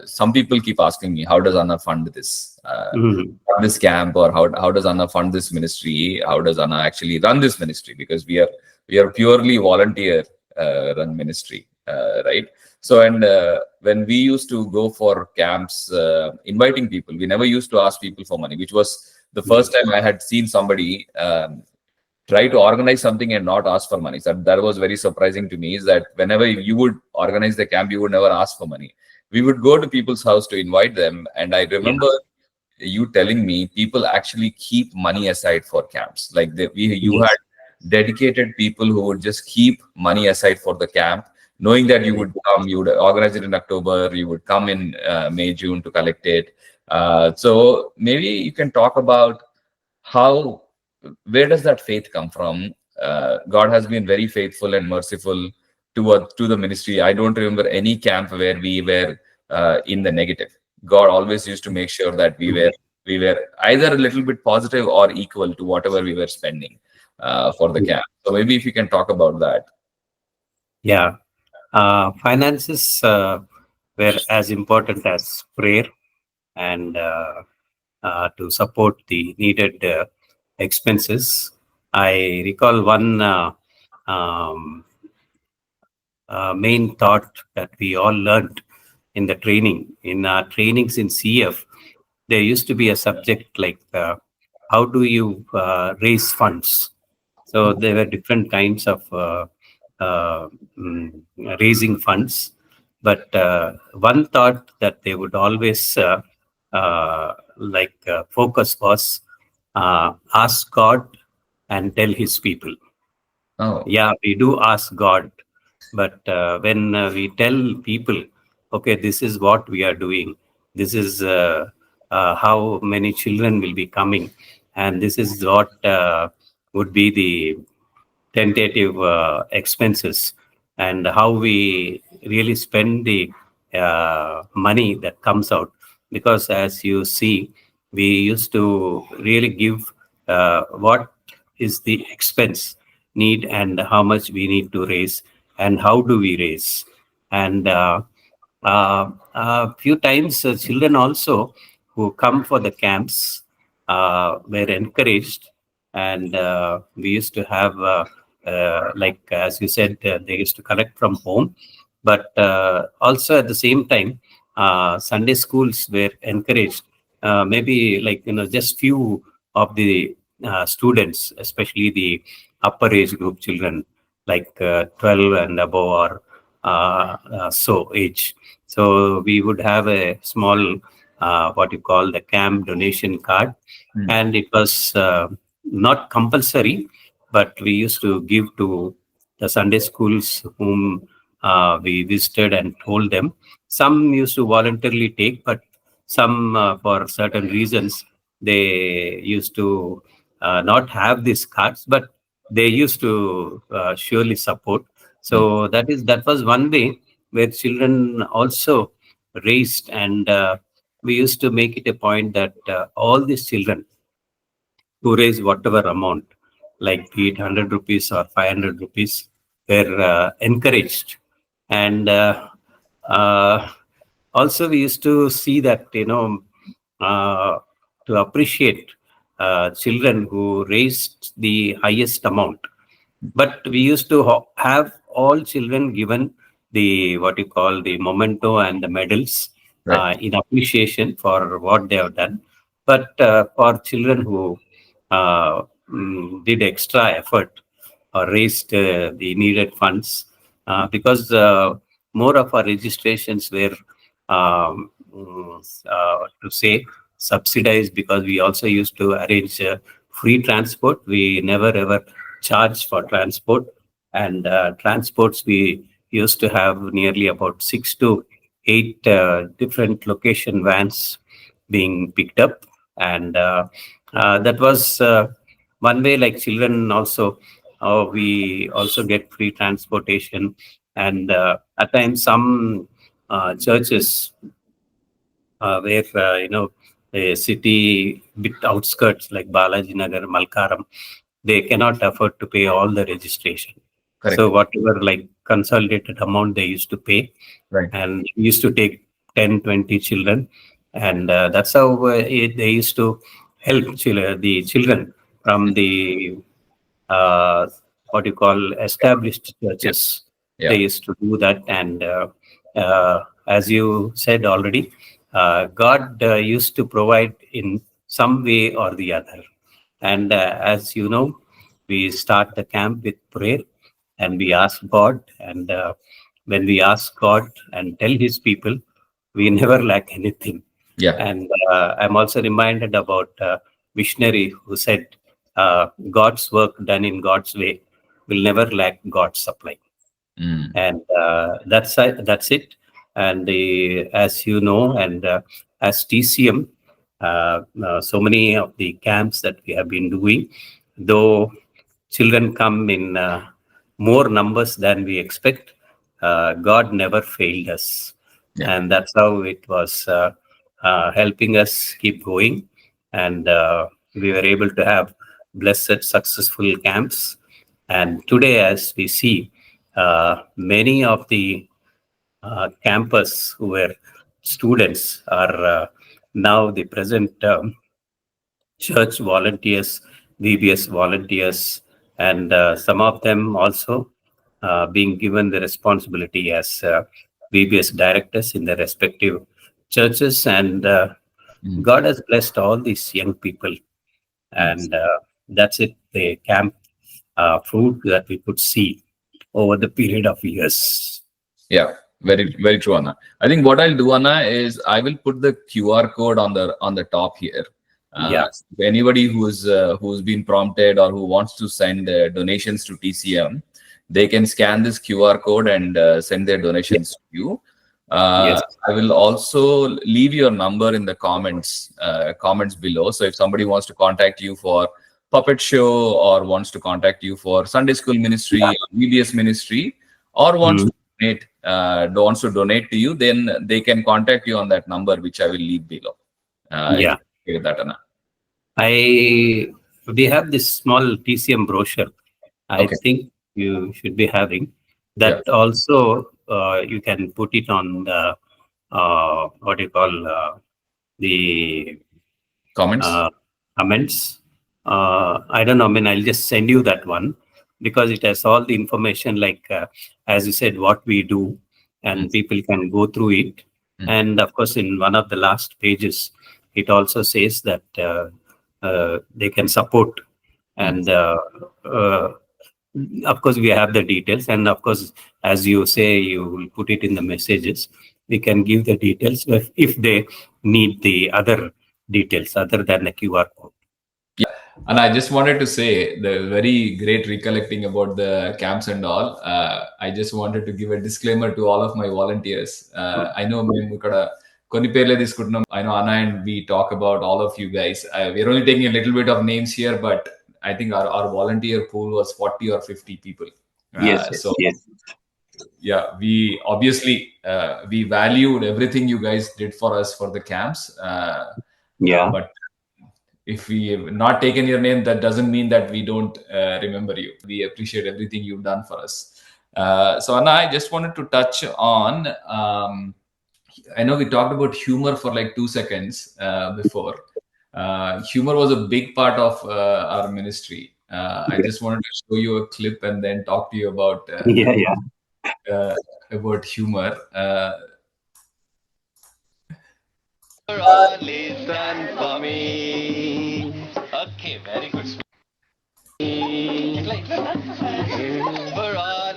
some people keep asking me, how does Anna fund this? Mhm. This camp, or how does Anna fund this ministry? How does Anna actually run this ministry? Because we are purely volunteer run ministry, right? So, and when we used to go for camps, inviting people, we never used to ask people for money, which was the first time I had seen somebody try to organize something and not ask for money. So that was very surprising to me, is that whenever you would organize the camp, you would never ask for money. We would go to people's house to invite them. And I Yeah. remember you telling me people actually keep money aside for camps. Like you Yes. had dedicated people who would just keep money aside for the camp, knowing that you would come, you would organize it in October, you would come in May, June to collect it. So maybe you can talk about how, where does that faith come from? God has been very faithful and merciful to the ministry. I don't remember any camp where we were in the negative. God always used to make sure that we were either a little bit positive or equal to whatever we were spending for the camp. So maybe if you can talk about that. Yeah. Finances were as important as prayer, and to support the needed expenses. I recall one um, main thought that we all learned in the training. In our trainings in CF, there used to be a subject like how do you raise funds? So there were different kinds of uh, mm, raising funds, but one thought that they would always focus was ask God and tell His people. Oh, Yeah, we do ask God, but when we tell people, okay, this is what we are doing, this is how many children will be coming, and this is what would be the tentative expenses, and how we really spend the money that comes out, because as you see, we used to really give what is the expense need and how much we need to raise and how do we raise. And a few times children also who come for the camps were encouraged, and we used to have like as you said, they used to collect from home, but also at the same time Sunday schools were encouraged, maybe like just few of the students, especially the upper age group children, like 12 and above, or so age. So we would have a small what you call the camp donation card, and it was not compulsory, but we used to give to the Sunday schools whom we visited and told them. Some used to voluntarily take, but some for certain reasons they used to not have these cards, but they used to surely support. So that was one way where children also raised, and we used to make it a point that all these children to raise whatever amount, like be it 100 rupees or 500 rupees, were encouraged. And uh, also, we used to see that, uh, to appreciate children who raised the highest amount. But we used to have all children given the what you call the memento and the medals Right. in appreciation for what they have done. But for children who did extra effort or raised the needed funds, because more of our registrations were to say subsidized, because we also used to arrange free transport. We never ever charge for transport, and transports we used to have nearly about 6 to 8 different location vans being picked up, and that was one way. Like children also, we also get free transportation, and at times some churches where a city bit outskirts like Balaji Nagar, Malkaram, they cannot afford to pay all the registration. Correct. So whatever like consolidated amount they used to pay, Right. and we used to take 10, 20 children, and that's how they used to help the children from the uh, what you call established Yeah. churches. Yeah. They used to do that, and as you said already, God used to provide in some way or the other. And as you know, we start the camp with prayer, and we ask God, and when we ask God and tell His people, we never lack anything. Yeah. And I'm also reminded about Missionary, who said, God's work done in God's way will never lack God's supply. Mm. And that's it. And as you know, and as TCM, so many of the camps that we have been doing, though children come in more numbers than we expect, God never failed us. Yeah. And that's how it was helping us keep going. And we were able to have blessed, successful camps. And today, as we see, many of the campus who were students are now the present church volunteers, VBS volunteers, and some of them also being given the responsibility as VBS directors in their respective churches. And God has blessed all these young people, Yes. and that's it. The camp fruit that we could see over the period of years. Yeah, very, very true, Anna. I think what I'll do, Anna, is I will put the QR code on the top here. Yeah. If anybody who's been prompted or who wants to send donations to TCM, they can scan this QR code and send their donations to you. Yes. I will also leave your number in the comments below. So if somebody wants to contact you for puppet show, or wants to contact you for Sunday school ministry, Yeah. VBS ministry, or wants to donate wants to donate to you, then they can contact you on that number, which I will leave below. Yeah. With that, Anna. We have this small TCM brochure. I Okay. think you should be having that. Also, you can put it on the what do you call the Comments. comments. I don't know. I mean, I'll just send you that one because it has all the information, like as you said, what we do, and people can go through it. And of course, in one of the last pages, it also says that they can support. And of course, we have the details. And of course, as you say, you will put it in the messages. We can give the details if they need the other details other than the QR code. And I just wanted to say the very great recollecting about the camps and all. I just wanted to give a disclaimer to all of my volunteers. I know I know Anna and we talk about all of you guys. We're only taking a little bit of names here, but I think our volunteer pool was 40 or 50 people. Yes. Yeah, we obviously we valued everything you guys did for us for the camps. But if we have not taken your name, that doesn't mean that we don't remember you. We appreciate everything you've done for us. So Anna, I just wanted to touch on, I know we talked about humor for like 2 seconds before. Humor was a big part of our ministry. I just wanted to show you a clip and then talk to you about humor. Listen for me. Okay, very good.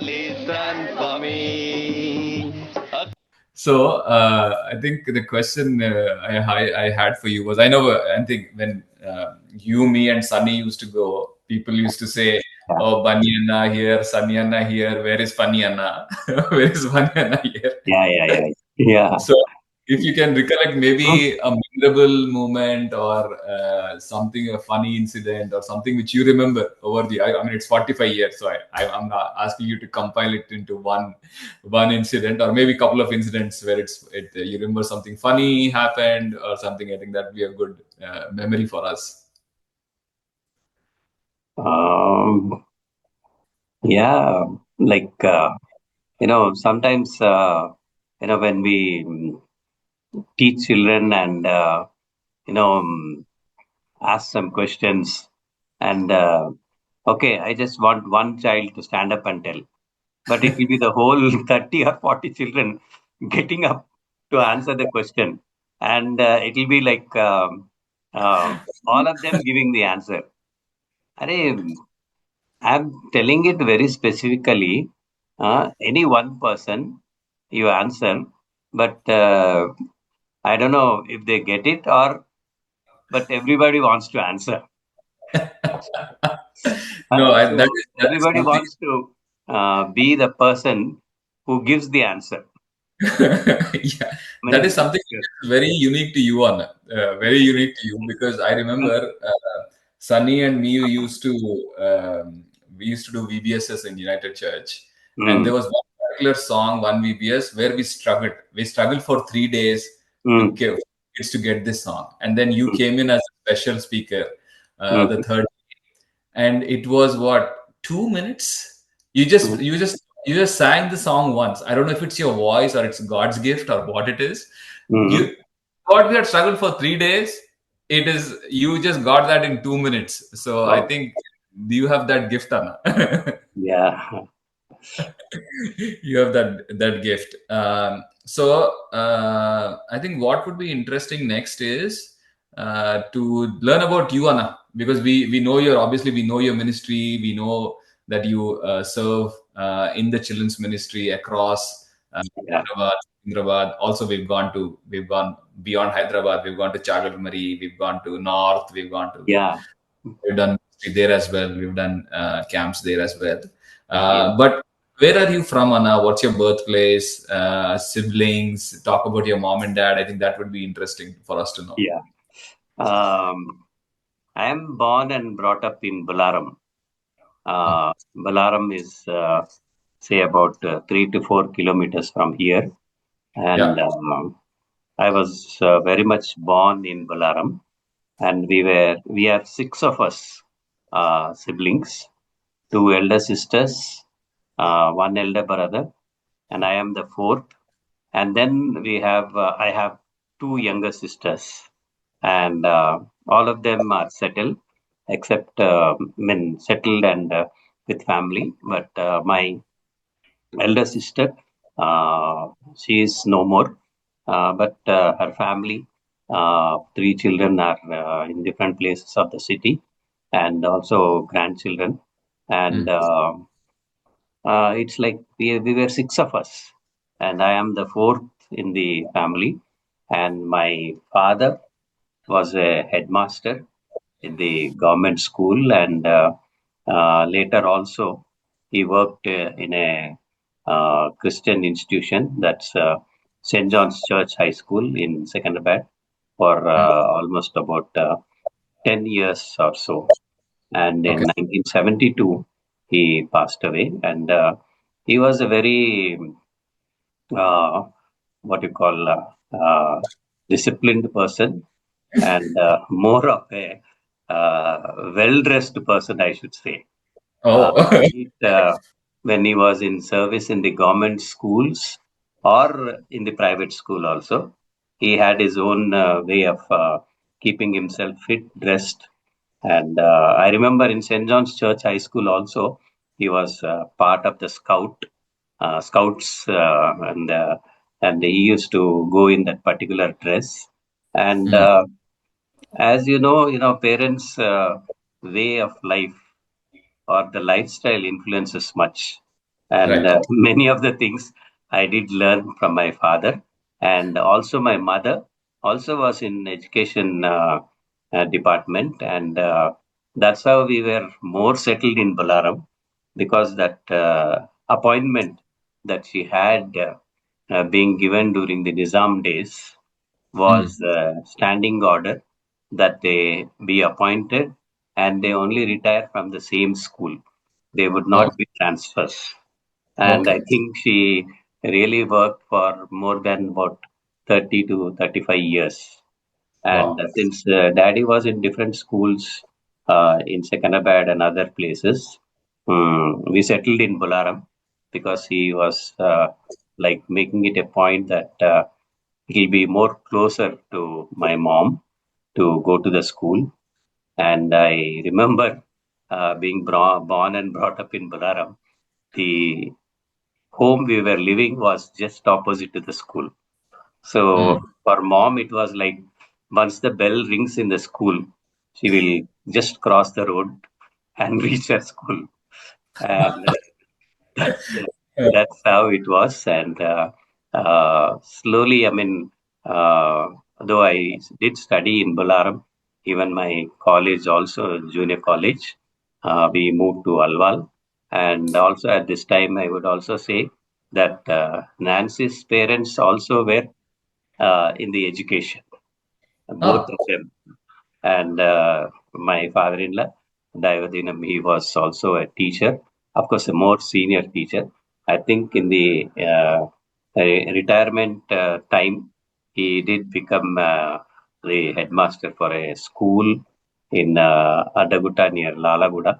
Listen for me. So I think the question I had for you was, I know, I think when you, me, and Sunny used to go, people used to say, "Oh, Bunny Anna here, Sunny Anna here. Where is Funny Anna? Where is Bunny Anna here?" Yeah. So if you can recollect maybe a memorable moment or something, a funny incident or something which you remember over I mean, it's 45 years, so I'm not asking you to compile it into one incident, or maybe a couple of incidents where you remember something funny happened or something. I think that'd be a good memory for us. Sometimes when we teach children and ask some questions, and okay, I just want one child to stand up and tell, but it will be the whole 30 or 40 children getting up to answer the question, and it will be like all of them giving the answer. I'm telling it very specifically. Any one person, you answer, but I don't know if they get it but everybody wants to answer. No, that is Everybody something. wants to be the person who gives the answer. Yeah, that is something very unique to you, Anna. Very unique to you, because I remember Sunny and me we used to do VBSs in United Church, and there was one particular song, one VBS, where we struggled. We struggled for 3 days to give kids to get this song, and then you came in as a special speaker the third, and it was what, 2 minutes? You just sang the song once. I don't know if it's your voice or it's God's gift or what it is. What we had struggled for 3 days, it is you just got that in 2 minutes. So I think you have that gift, Anna. Yeah. You have that gift. I think what would be interesting next is to learn about you, Anna, because we know we know your ministry. We know that you serve in the children's ministry across Hyderabad. Also, we've gone beyond Hyderabad. We've gone to Chagalmari. We've gone to North. We've done ministry there as well. We've done camps there as well. But where are you from, Anna? What's your birthplace? Siblings? Talk about your mom and dad. I think that would be interesting for us to know. Yeah. I am born and brought up in Balaram. Balaram is say about 3 to 4 kilometers from here. And Yeah. I was very much born in Balaram, and we are six of us siblings, two elder sisters, one elder brother, and I am the fourth. And then I have two younger sisters, and all of them are settled, except settled and with family. But my elder sister, she is no more, but her family, three children are in different places of the city, and also grandchildren. And Mm. it's like we were six of us, and I am the fourth in the family. And my father was a headmaster in the government school, and later also he worked in a Christian institution, that's St. John's Church High School in Secunderabad, for Mm. almost about 10 years or so. And in Okay. 1972 he passed away, and he was a very what you call disciplined person, and more of a well-dressed person, I should say. Oh. Be it when he was in service in the government schools or in the private school also, he had his own way of keeping himself fit, dressed. And I remember in St. John's Church High School also, he was part of the scouts, and he used to go in that particular dress. And Mm. as you know, parents' way of life or the lifestyle influences much. And Right. many of the things I did learn from my father, and also my mother also was in education department, and that's how we were more settled in Balaram, because that appointment that she had being given during the Nizam days Mm. was standing order that they be appointed, and they only retire from the same school. They would Oh, not be transfers. And I okay. think she really worked for more than about 30 to 35 years. And Wow. since daddy was in different schools in Secunderabad and other places, we settled in Bolaram because he was like making it a point that he'll be more closer to my mom to go to the school. And I remember being born and brought up in Bolaram. The home we were living was just opposite to the school. So Mm. for mom, it was like once the bell rings in the school, she will just cross the road and reach her school. And that's that's how it was. And slowly, I mean, though I did study in Balaram, even my college also, junior college, we moved to Alwal. And also at this time, I would also say that Nancy's parents also were in the education, both Ah. of them. And my father-in-law, Dayavadinam, he was also a teacher, of course, a more senior teacher. I think in the retirement time, he did become the headmaster for a school in Adagutta near Lalaguda.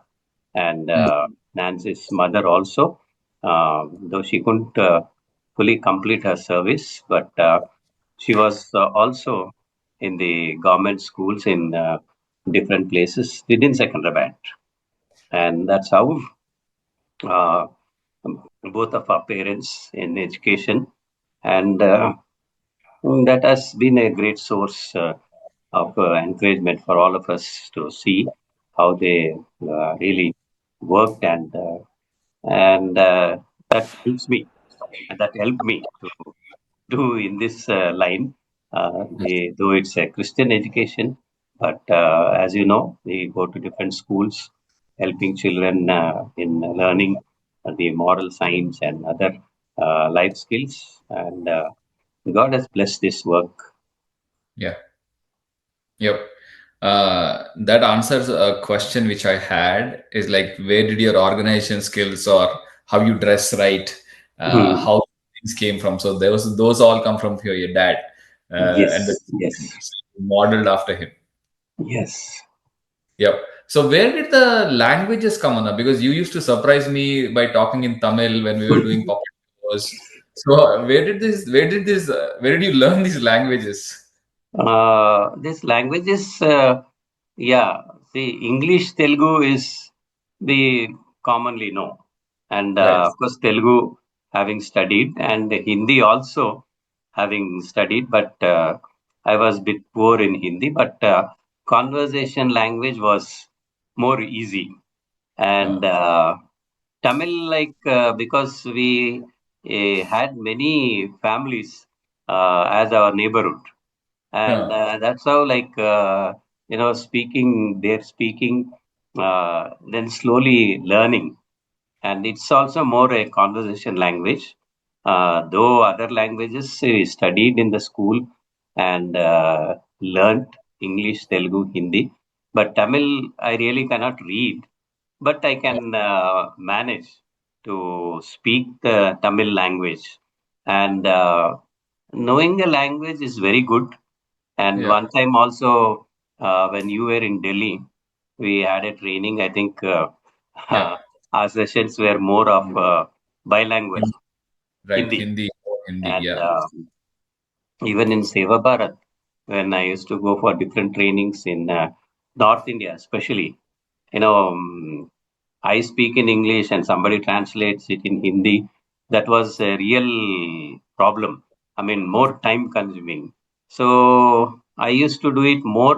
And Mm. Nancy's mother also, though she couldn't fully complete her service, but she was also in the government schools in different places within Secunderabad. And that's how uh, both of our parents in education, and that has been a great source of encouragement for all of us to see how they really worked, and that helps me, and that helped me to do in this line. Though it's a Christian education, but as you know, we go to different schools, helping children in learning the moral science and other life skills. And God has blessed this work. Yeah. Yep. That answers a question which I had is like, where did your organization skills or how you dress right, how things came from. So those all come from your dad, and Yes, yes, modeled after him. yes. Yep. So where did the languages come on? Because you used to surprise me by talking in Tamil when we were doing puppet shows. So where did you learn these languages? This languages, yeah. See, English, Telugu is the commonly know, and Right. of course Telugu having studied, and Hindi also having studied. But I was bit poor in Hindi, but conversation language was more easy, and Uh, Tamil, like because we had many families as our neighborhood, and uh, that's how like speaking they're speaking, then slowly learning, and it's also more a conversation language, though other languages we studied in the school and learnt English, Telugu, Hindi, but Tamil I really cannot read, but I can manage to speak the Tamil language, and knowing a language is very good. And yeah. one time also, when you were in Delhi, we had a training. I think Yeah. our sessions were more of bilingual, Hindi, right. Hindi. Hindi. Hindi. And Yeah. even in Seva Bharat, when I used to go for different trainings in North India, especially, I speak in English and somebody translates it in Hindi. That was a real problem. I mean, more time consuming. So I used to do it more,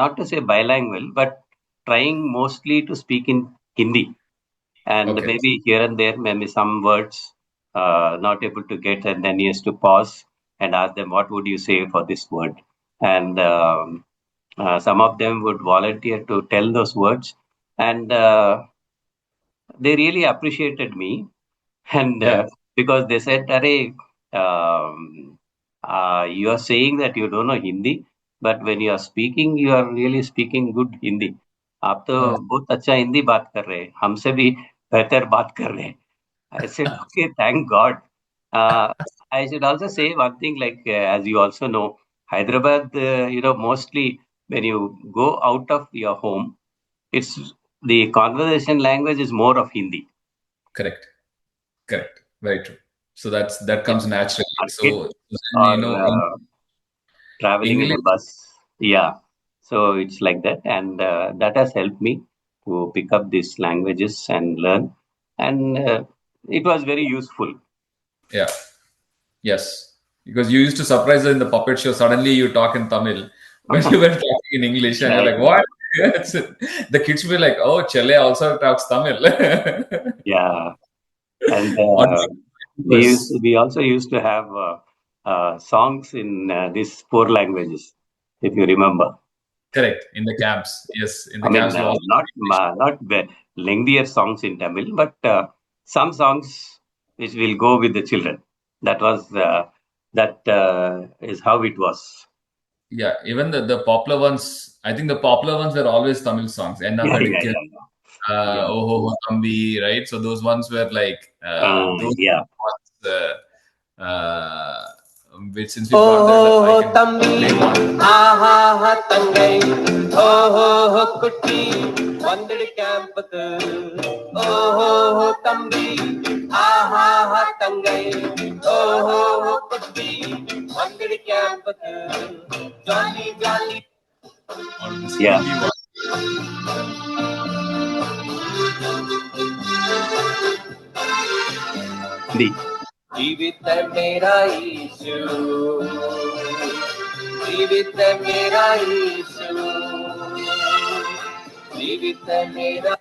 not to say bilingual, but trying mostly to speak in Hindi, and Okay. maybe here and there, maybe some words not able to get, and then he has to pause and ask them, "What would you say for this word?" And some of them would volunteer to tell those words, and they really appreciated me, and Yeah. because they said, "Arey, you are saying that you don't know Hindi, but when you are speaking, you are really speaking good Hindi. आप तो Uh, बहुत अच्छा हिंदी बात कर रहे हैं, हमसे भी बेहतर बात कर रहे हैं." I said, "Okay, thank God." Uh, I should also say one thing, like as you also know, Hyderabad, mostly when you go out of your home, it's the conversation language is more of Hindi. correct. Correct. Very true. So that In comes naturally. market So then, or traveling in a English. bus. Yeah. So it's like that. And that has helped me to pick up these languages and learn. And it was very useful. Yeah. Yes. Because you used to surprise us in the puppet show. Suddenly you talk in Tamil when you were talking in English, and you're Right. like, "What?" The kids were like, "Oh, Chele also talks Tamil." Yeah. And On was we also used to have songs in these four languages, if you remember. correct in the camps. Yes, in I the mean, camps we also not lengthier songs in Tamil, but some songs which will go with the children. That was that is how it was. yeah, even the popular ones. I think the popular ones were always Tamil songs. Enna Yeah, yeah, Padikka, yeah, yeah. Yeah. Oh Ho Ho Thambi, right? So those ones were like those Yeah. ones. Which since we brought that up, I can play one. ஆஹா தங்கை ஓஹோ குட்டி வந்துடு கேம்புக்கு ஓஹோ தம்பி ஆஹா தங்கை ஓஹோ குட்டி வந்துடு கேம்புக்கு jolly jolly Or this Yeah. Hindi one. The जीवित है मेरा यीशु जीवित है मेरा यीशु जीवित है मेरा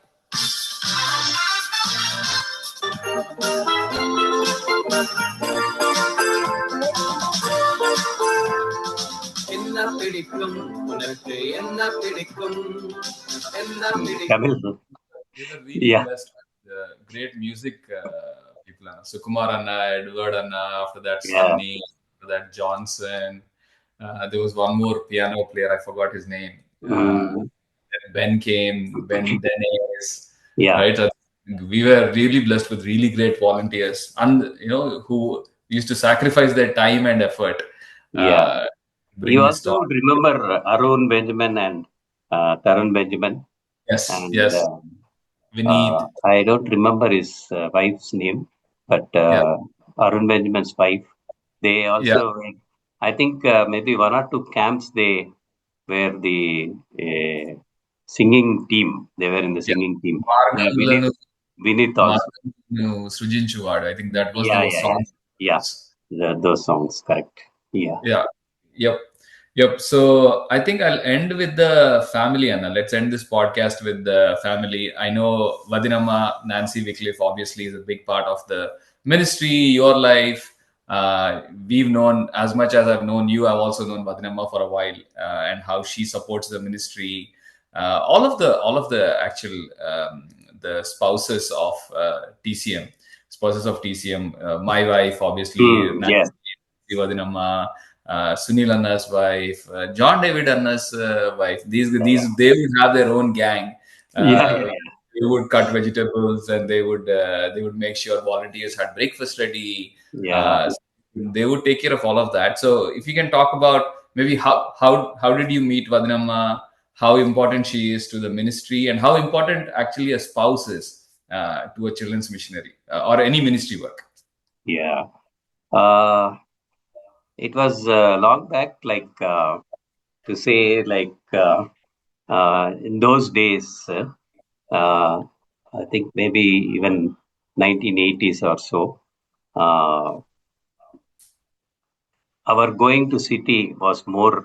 என்ன பிடிக்கும் உனக்கு என்ன பிடிக்கும் என்ன பிடிக்கும் Tamil. We were really Yeah. blessed with great music people. Sukumar Anna, Edward Anna, after that Yeah. Sunny, after that Johnson. There was one more piano player, I forgot his name. Mm, Ben came, Ben Dennis, yeah. right? We were really blessed with really great volunteers, and who used to sacrifice their time and effort, Yeah. bring You this also talk. remember Arun Benjamin and Tarun Benjamin, Yes, and yes. Vineet. I don't remember his wife's name, but Yeah, Arun Benjamin's wife. They yeah. also, I think, maybe one or two camps they were the singing team. They were in the Yeah. singing team. Yeah, మార్గంలను Vinith also. మార్గంలను సృజించువాడు. I think that was Yeah, the yeah, song. yeah, yeah. Those songs, correct. Yeah, Yeah. Yep. Yep. So I think I'll end with the family, Anna. Let's end this podcast with the family. I know Vadinamma, Nancy Wycliffe, obviously, is a big part of the ministry, your life. We've known, as much as I've known you, I've also known Vadinamma for a while, and how she supports the ministry. All of the actual the spouses of TCM, spouses of TCM. My wife, obviously, yeah, Nancy Vadinamma, Sunil Anna's wife, John David Anna's wife. These they would have their own gang. yeah, yeah, Uh, they would cut vegetables, and they would make sure volunteers had breakfast ready. yeah, Uh, they would take care of all of that. So if you can talk about maybe how did you meet Vadinamma, how important she is to the ministry, and how important actually a spouse is to a children's missionary or any ministry work. yeah. It was long back, like to say, like in those days, I think maybe even 1980s or so. Uh, our going to city was more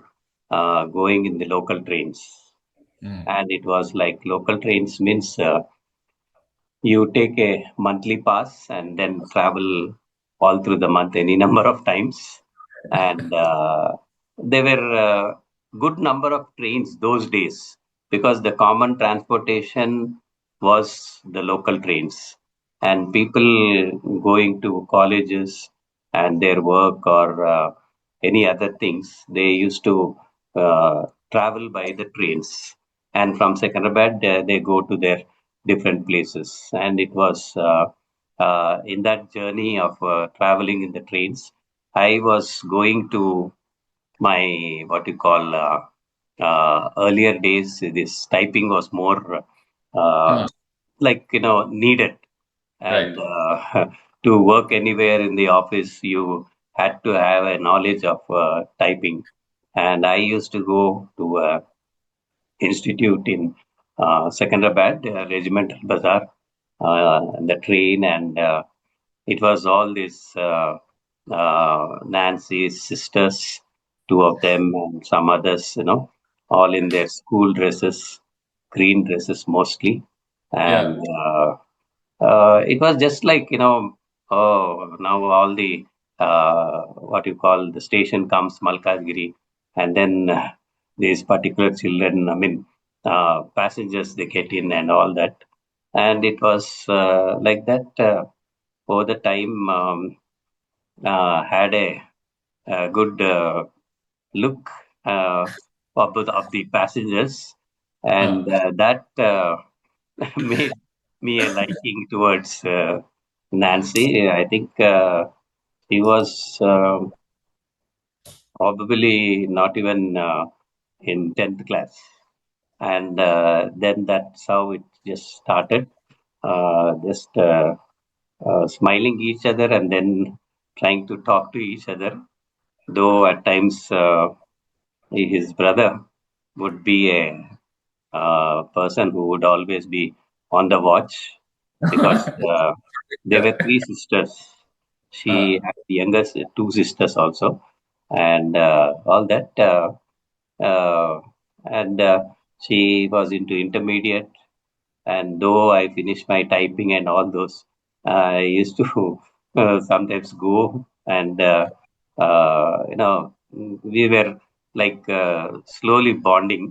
going in the local trains, Mm. and it was like local trains means you take a monthly pass and then travel all through the month any number of times. And there were good number of trains those days because the common transportation was the local trains, and people going to colleges and their work or any other things, they used to travel by the trains, and from Secunderabad they go to their different places. And it was in that journey of traveling in the trains, I was going to my what you call earlier days. This typing was more uh, Huh. like needed, and Right. to work anywhere in the office, you had to have a knowledge of typing. And I used to go to institute in Secunderabad, Regimental Bazaar, the train, and it was all these Nancy's sisters, two of them, and some others, all in their school dresses, green dresses mostly. Yeah. And it was just like, oh, now all the what you call the station comes Malkajgiri, and then these particular children, I mean, passengers, they get in and all that. And it was like that over the time, had a good look of the passengers, Huh. and that made me a liking towards Nancy. I think she was probably not even in 10th class. And then that's how it just started. Just smiling each other and then trying to talk to each other. Though at times his brother would be a person who would always be on the watch because there Yeah. were three sisters. She Uh, had the youngest two sisters also, and all that. Uh, and she was into intermediate. And though I finished my typing and all those, I used to sometimes go and we were like slowly bonding.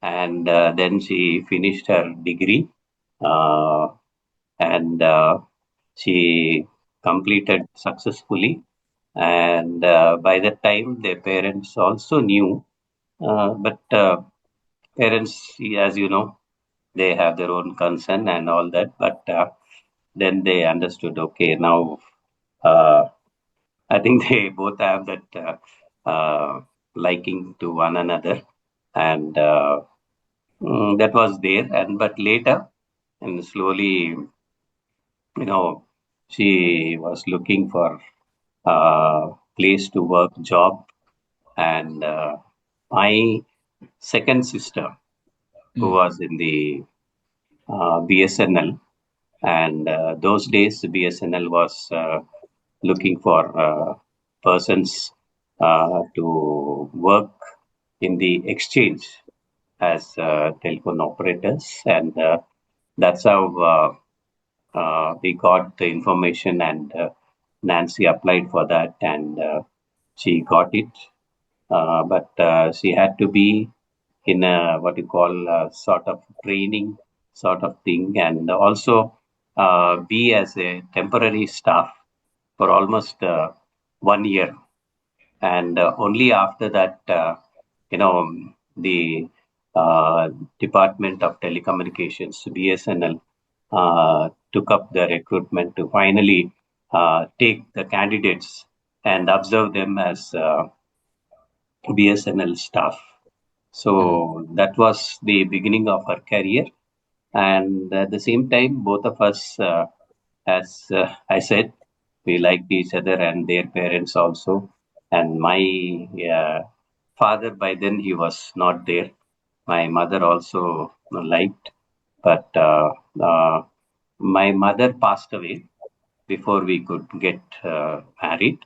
And then she finished her degree, uh, and she completed successfully. And by that time, their parents also knew, but parents, as you know, they have their own concern and all that. But then they understood, okay, now I think they both have that liking to one another, and that was there. And but later, and slowly, she was looking for place to work, job, and my second sister, who was in the BSNL, and those days BSNL was looking for persons to work in the exchange as telephone operators, and that's how we got the information, and Nancy applied for that, and she got it. But she had to be in a what you call a sort of training sort of thing, and also be as a temporary staff for almost 1 year, and only after that, the Department of Telecommunications, BSNL, took up the recruitment to finally take the candidates and observe them as BSNL staff. So that was the beginning of her career. And at the same time, both of us, as I said, we liked each other and their parents also. And my father, by then, he was not there. My mother also liked, but my mother passed away before we could get married.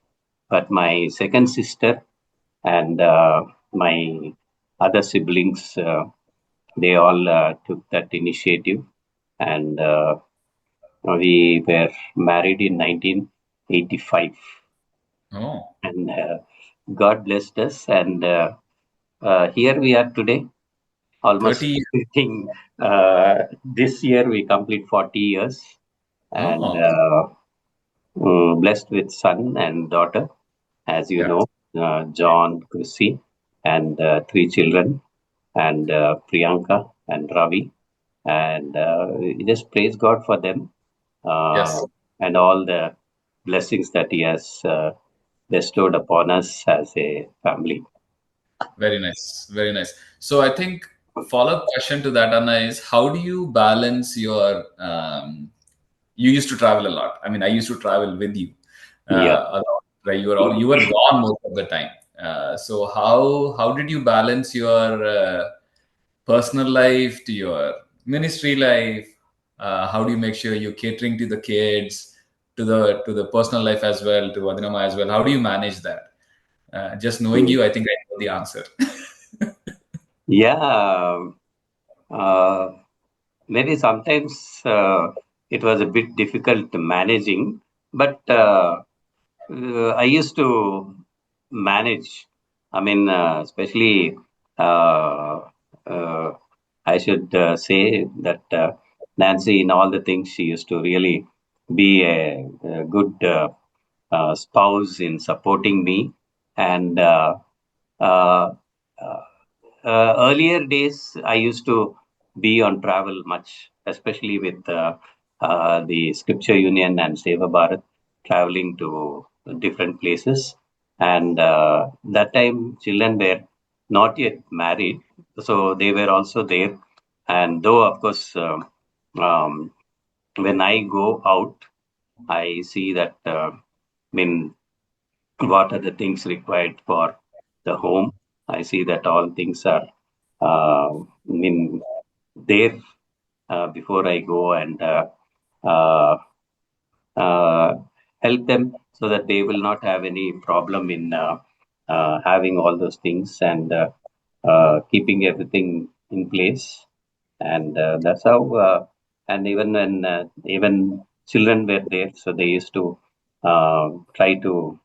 But my second sister and my other siblings, they all took that initiative, and we were married in 1985, Oh, and God blessed us, and here we are today, almost 30. completing. This year we complete 40 years, and Oh, blessed with son and daughter, as you yeah. know, John, Chrissy, and three children, and Priyanka and Ravi. And we just praise God for them, uh, Yes. and all the blessings that He has bestowed upon us as a family. Very nice. Very nice. So I think follow-up question to that, Anna, is how do you balance your you used to travel a lot. I mean, I used to travel with you Yeah. a lot, right? You were gone most of the time. So how did you balance your personal life to your ministry life? How do you make sure you're catering to the kids, to the personal life as well, to Adinama as well? How do you manage that? Just knowing Mm. you, I think I know the answer. Yeah. Uh, Maybe sometimes it was a bit difficult managing, but I used to manage. I mean, especially, uh, uh, I should say that Nancy, in all the things, she used to really be a good spouse in supporting me. And uh, uh, earlier days, I used to be on travel much, especially with the Scripture Union and Seva Bharat, traveling to different places. And that time, children were not yet married, so they were also there. And though, of course, um, when I go out, I see that, I mean, what are the things required for the home. I see that all things are there before I go, and uh, uh, help them so that they will not have any problem in having all those things, and keeping everything in place. And that's how. And even when even children were there, so they used to try to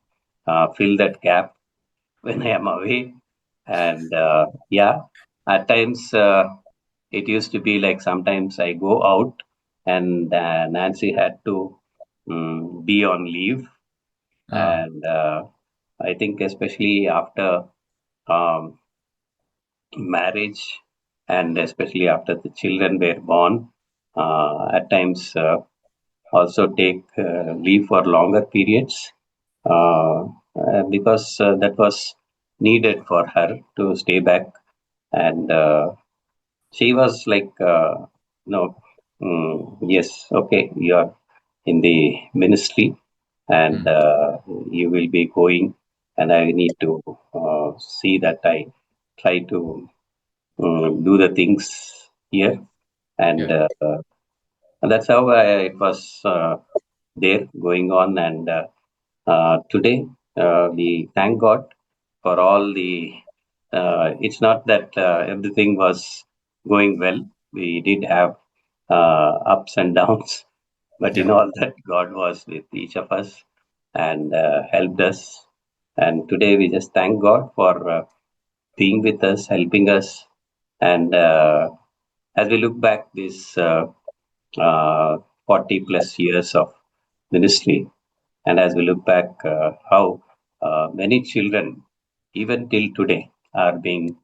fill that gap when I am away. And yeah, at times it used to be like sometimes I go out, and Nancy had to be on leave. Ah, And I think, especially after um, marriage, and especially after the children were born, at times also take leave for longer periods, uh, because that was needed for her to stay back. And she was like, no, yes, okay, you are in the ministry, and Mm. you will be going, and I need to see that I try to do the things here, and Yeah. that's how it was there going on. And today we thank God for all the. It's not that everything was going well. We did have ups and downs, but in Yeah. all that, God was with each of us and helped us. And today we just thank God for being with us, helping us. And as we look back this 40 plus years of ministry, and as we look back how many children, even till today, are being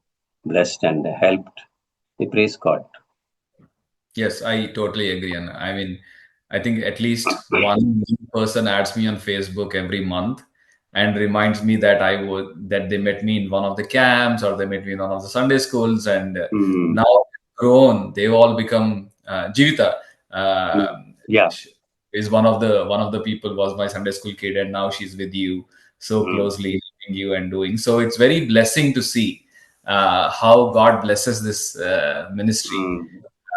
blessed and helped, we praise God. Yes, I totally agree. And I mean, I think at least one new person adds me on Facebook every month and reminds me that that they met me in one of the camps or they met me in one of the Sunday schools. And Mm, now they've grown, they've all become Jivita. mm, yeah. Sh- is one of the people was my Sunday school kid, and now she's with you so Mm, closely, helping you and doing. So it's very blessing to see how God blesses this ministry. mm.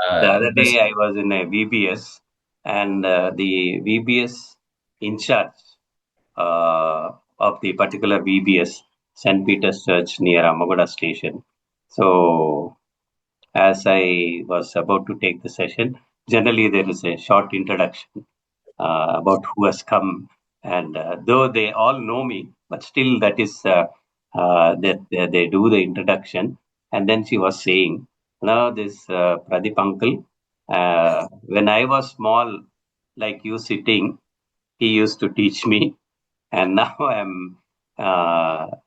The other day This I was in a VBS, and the VBS in charge of the particular VBS, St. Peter's Church near Amagoda Station. So as I was about to take the session, generally there is a short introduction about who has come. And though they all know me, but still that is that they do the introduction. And then she was saying, now this Pradeep uncle, when I was small, like you sitting, he used to teach me, and now I'm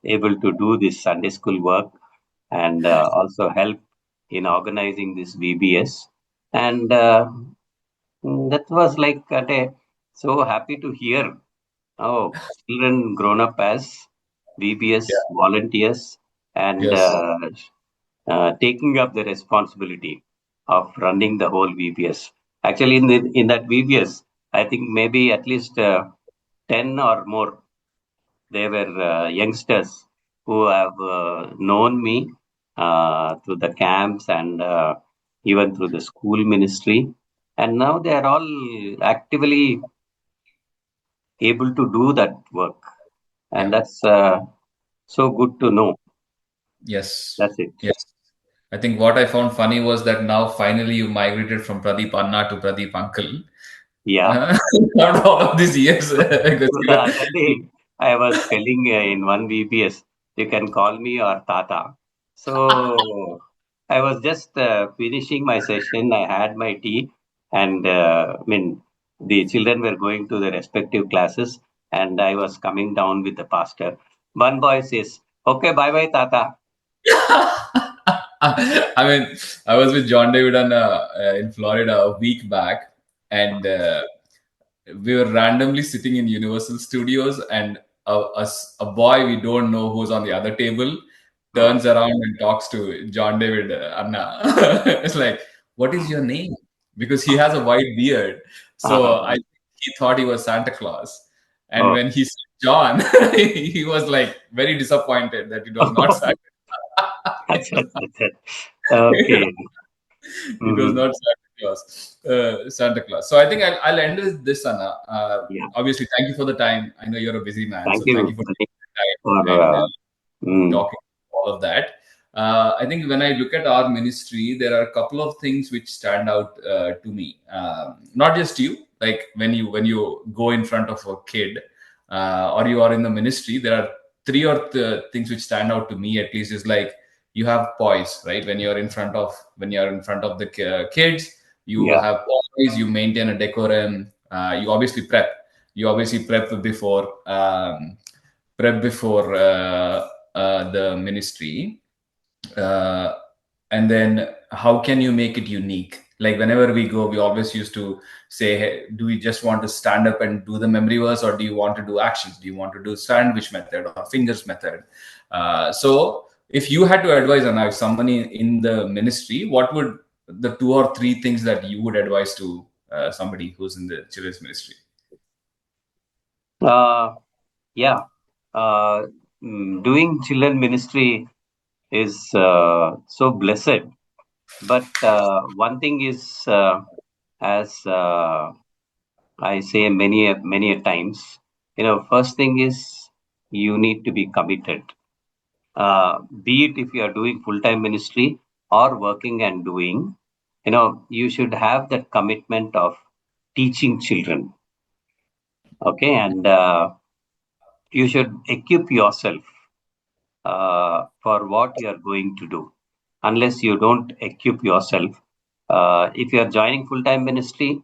able to do this Sunday school work and also help in organizing this VBS. And that was like so happy to hear. Oh, children grown up as VBS Yeah. volunteers and Yes. taking up the responsibility of running the whole VBS. Actually, in that VBS, I think maybe at least 10 or more, they were youngsters who have known me through the camps and even through the school ministry. And now they are all actively able to do that work. And Yeah. that's so good to know. Yes. That's it. Yes. I think what I found funny was that now finally you migrated from Pradeep Anna to Pradeep Uncle. Yeah. Uh, Not all of these years. Because So the other day, I was telling in one VPS, you can call me or Tata. So I was just finishing my session. I had my tea, and I mean, the children were going to the respective classes, and I was coming down with the pastor. One boy says, "Okay, bye bye, Tata." I mean, I was with John David and in Florida a week back, and we were randomly sitting in Universal Studios, and a boy we don't know who's on the other table Uh, turns around and talks to John David Anna. It's like, what is your name? Because he has a white beard. So he thought he was Santa Claus. And oh, when he said John, he was like very disappointed that it was not Santa. that's it. That's it. Okay. It was Mhm. not Santa Claus. Santa Claus. So I think I'll end with this, Anna. Yeah. Obviously, thank you for the time. I know you're a busy man, Thank so thank you you for Pradeep, taking the for time and mm, talking all of that. I think when I look at our ministry, there are a couple of things which stand out to me. Not just you, like when you go in front of a kid or you are in the ministry, there are three or things which stand out to me at least. Is like you have poise, right? When you're in front of the kids, you yeah. have poise. You maintain a decorum. You obviously prep. You obviously prep before the ministry. Uh, and then how can you make it unique? Like whenever we go, we always used to say, hey, do we just want to stand up and do the memory verse, or do you want to do actions? Do you want to do sandwich method or fingers method? So if you had to advise, and if someone in the ministry, what would the 2 or 3 things that you would advise to somebody who's in the children's ministry? Yeah. Uh, Doing children ministry is so blessed. But one thing is, as I say many a times, first thing is you need to be committed. Be it if you are doing full-time ministry or working and doing, you should have that commitment of teaching children. Okay, and you should equip yourself for what you are going to do. Unless you don't equip yourself, if you are joining full-time ministry,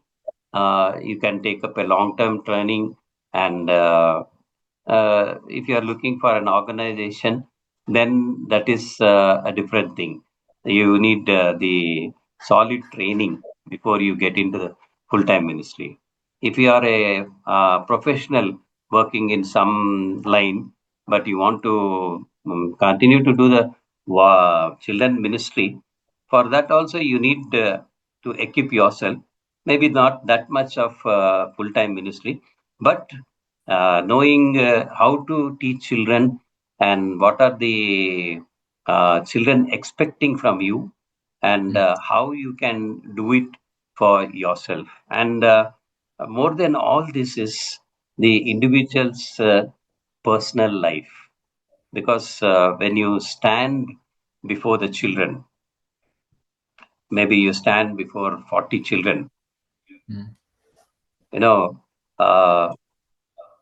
you can take up a long-term training, and if you are looking for an organization, then that is a different thing. You need the solid training before you get into the full-time ministry. If you are a professional working in some line, but you want to continue to do the children ministry, for that also you need to equip yourself. Maybe not that much of full-time ministry, but knowing how to teach children and what are the children expecting from you, and how you can do it for yourself. And more than all this is the individual's personal life, because when you stand before the children, maybe you stand before 40 children, Mm. you know, uh,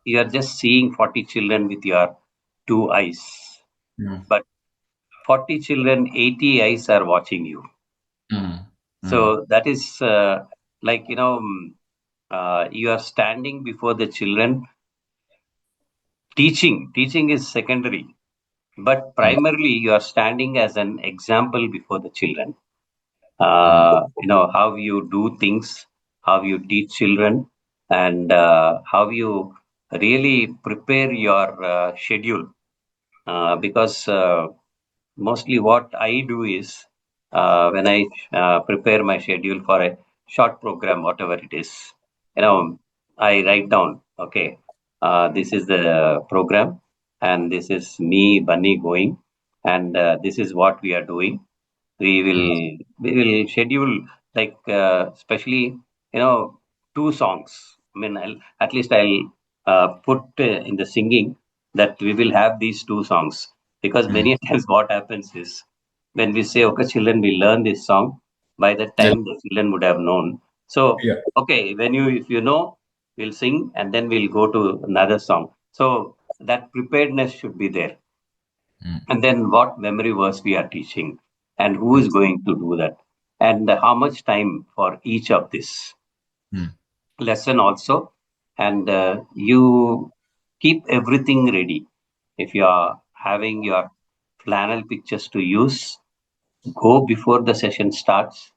you are just seeing 40 children with your 2 eyes. Mm. But 40 children, 80 eyes are watching you. Mm. Mm. So that is like, you are standing before the children teaching. Teaching is secondary, but Mm. primarily you are standing as an example before the children. Mm. How you do things, how you teach children, and how you really prepare your schedule. Because mostly what I do is, when I prepare my schedule for a short program, whatever it is, I write down, okay, this is the program, and this is me, Bunny, going, and this is what we are doing. We will schedule, like, especially, 2 songs. I mean, at least I'll put in the singing that we will have these 2 songs, because Mm. many times what happens is, when we say, okay, children, we learn this song, by that Yeah. time the children would have known. So Yeah. okay, if you know, we'll sing, and then we'll go to another song. So that preparedness should be there. Mm. And then what memory verse we are teaching, and who Mm. is going to do that, and how much time for each of this Mm. lesson also. And you keep everything ready. If you are having your flannel pictures to use, go before the session starts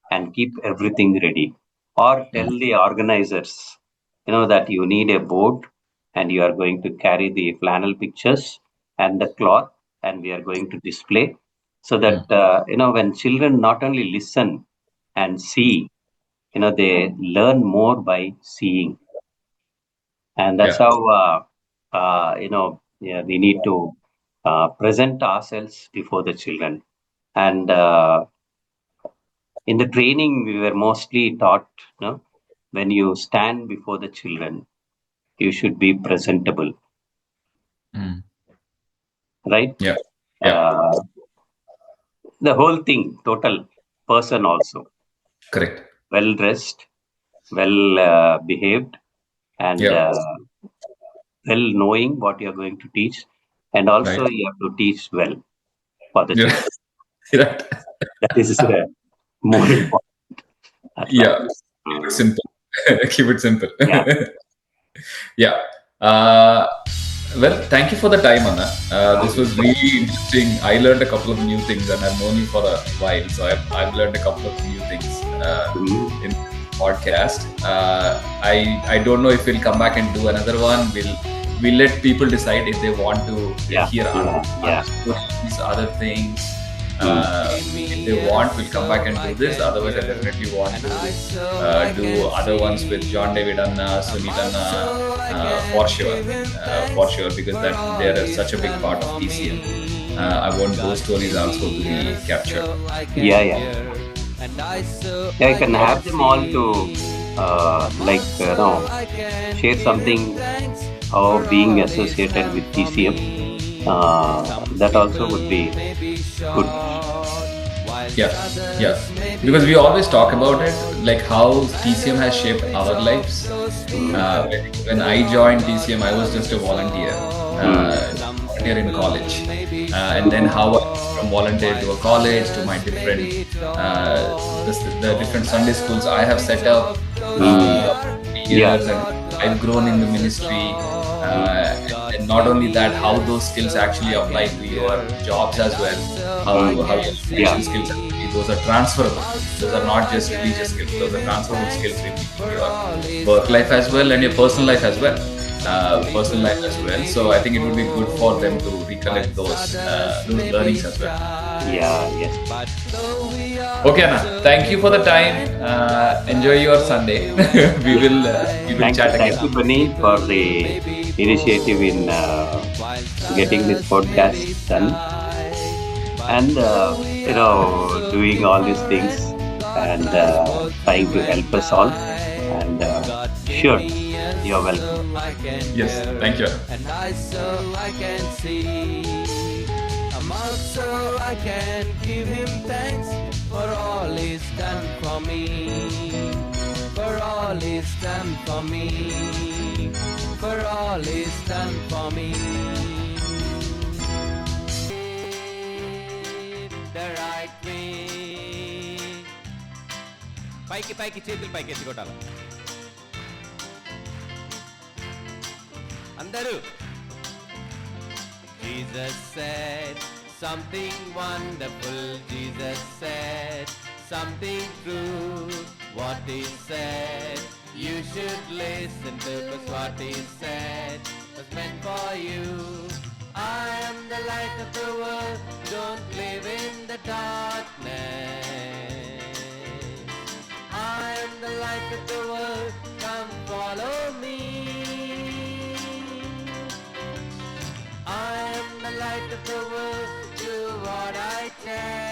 and keep everything ready. Or tell Mm. the organizers, that you need a board, and you are going to carry the flannel pictures and the cloth, and we are going to display, so Mm. that, when children not only listen and see, they learn more by seeing. And that's Yeah. how, yeah, we need to present ourselves before the children. And in the training, we were mostly taught, when you stand before the children, you should be presentable, Mm. right? Yeah. Yeah. Uh, the whole thing, total person also, Correct. well dressed, well behaved, and Yeah. well knowing what you're going to teach. And Right. also, you have to teach well for the Yeah. children. Right. That is more important at Yeah. times. Keep it simple. Keep it simple. Yeah. Yeah. Uh, Well, thank you for the time, Anna. This was really interesting. I learned a couple of new things, and I've known you for a while, so I've learned a couple of new things in the podcast. I don't know if we'll come back and do another one. We'll let people decide if they want to hear other stories, other things. If they want, we'll come back and do this. Otherwise, I definitely want to do other ones with John David Anna, Sunit Anna, for sure, because that they're such a big part of TCM. I want those stories also to be captured. Yeah, I can have them all to share something how being associated with TCM. That also would be good. Yeah. Because we always talk about it, like how TCM has shaped our lives. When I joined TCM, I was just a volunteer in college, and then how I went from volunteer to a college to my different the different Sunday schools I have set up years, and I've grown in the ministry. And not only that, how those skills actually apply to your jobs as well. How your communication skills, those are transferable. Those are not just religious skills. Those are transferable skills in your work life as well and your personal life as well. So I think it would be good for them to recollect those learnings as well. Yes. Okay, Anna. Thank you for the time. Enjoy your Sunday. we will chat again. Thank you, Bunny, for the initiative in getting this podcast done, and doing all these things and trying to help us all. And sure, you're welcome. Yes, thank you. And I can see, I'm also I can give him thanks for all he's done for me, for all he's done for me, for all he's done for me. The right way. పైకి చేతులు పైకి ఎత్తి కొట్టాలి అందరూ. Jesus said something wonderful. Jesus said something true. What he said, you should listen to, 'cause what he said was meant for you. I am the light of the world. Don't live in the darkness. I am the light of the world. Come follow me. I am the light of the world. Do what I tell.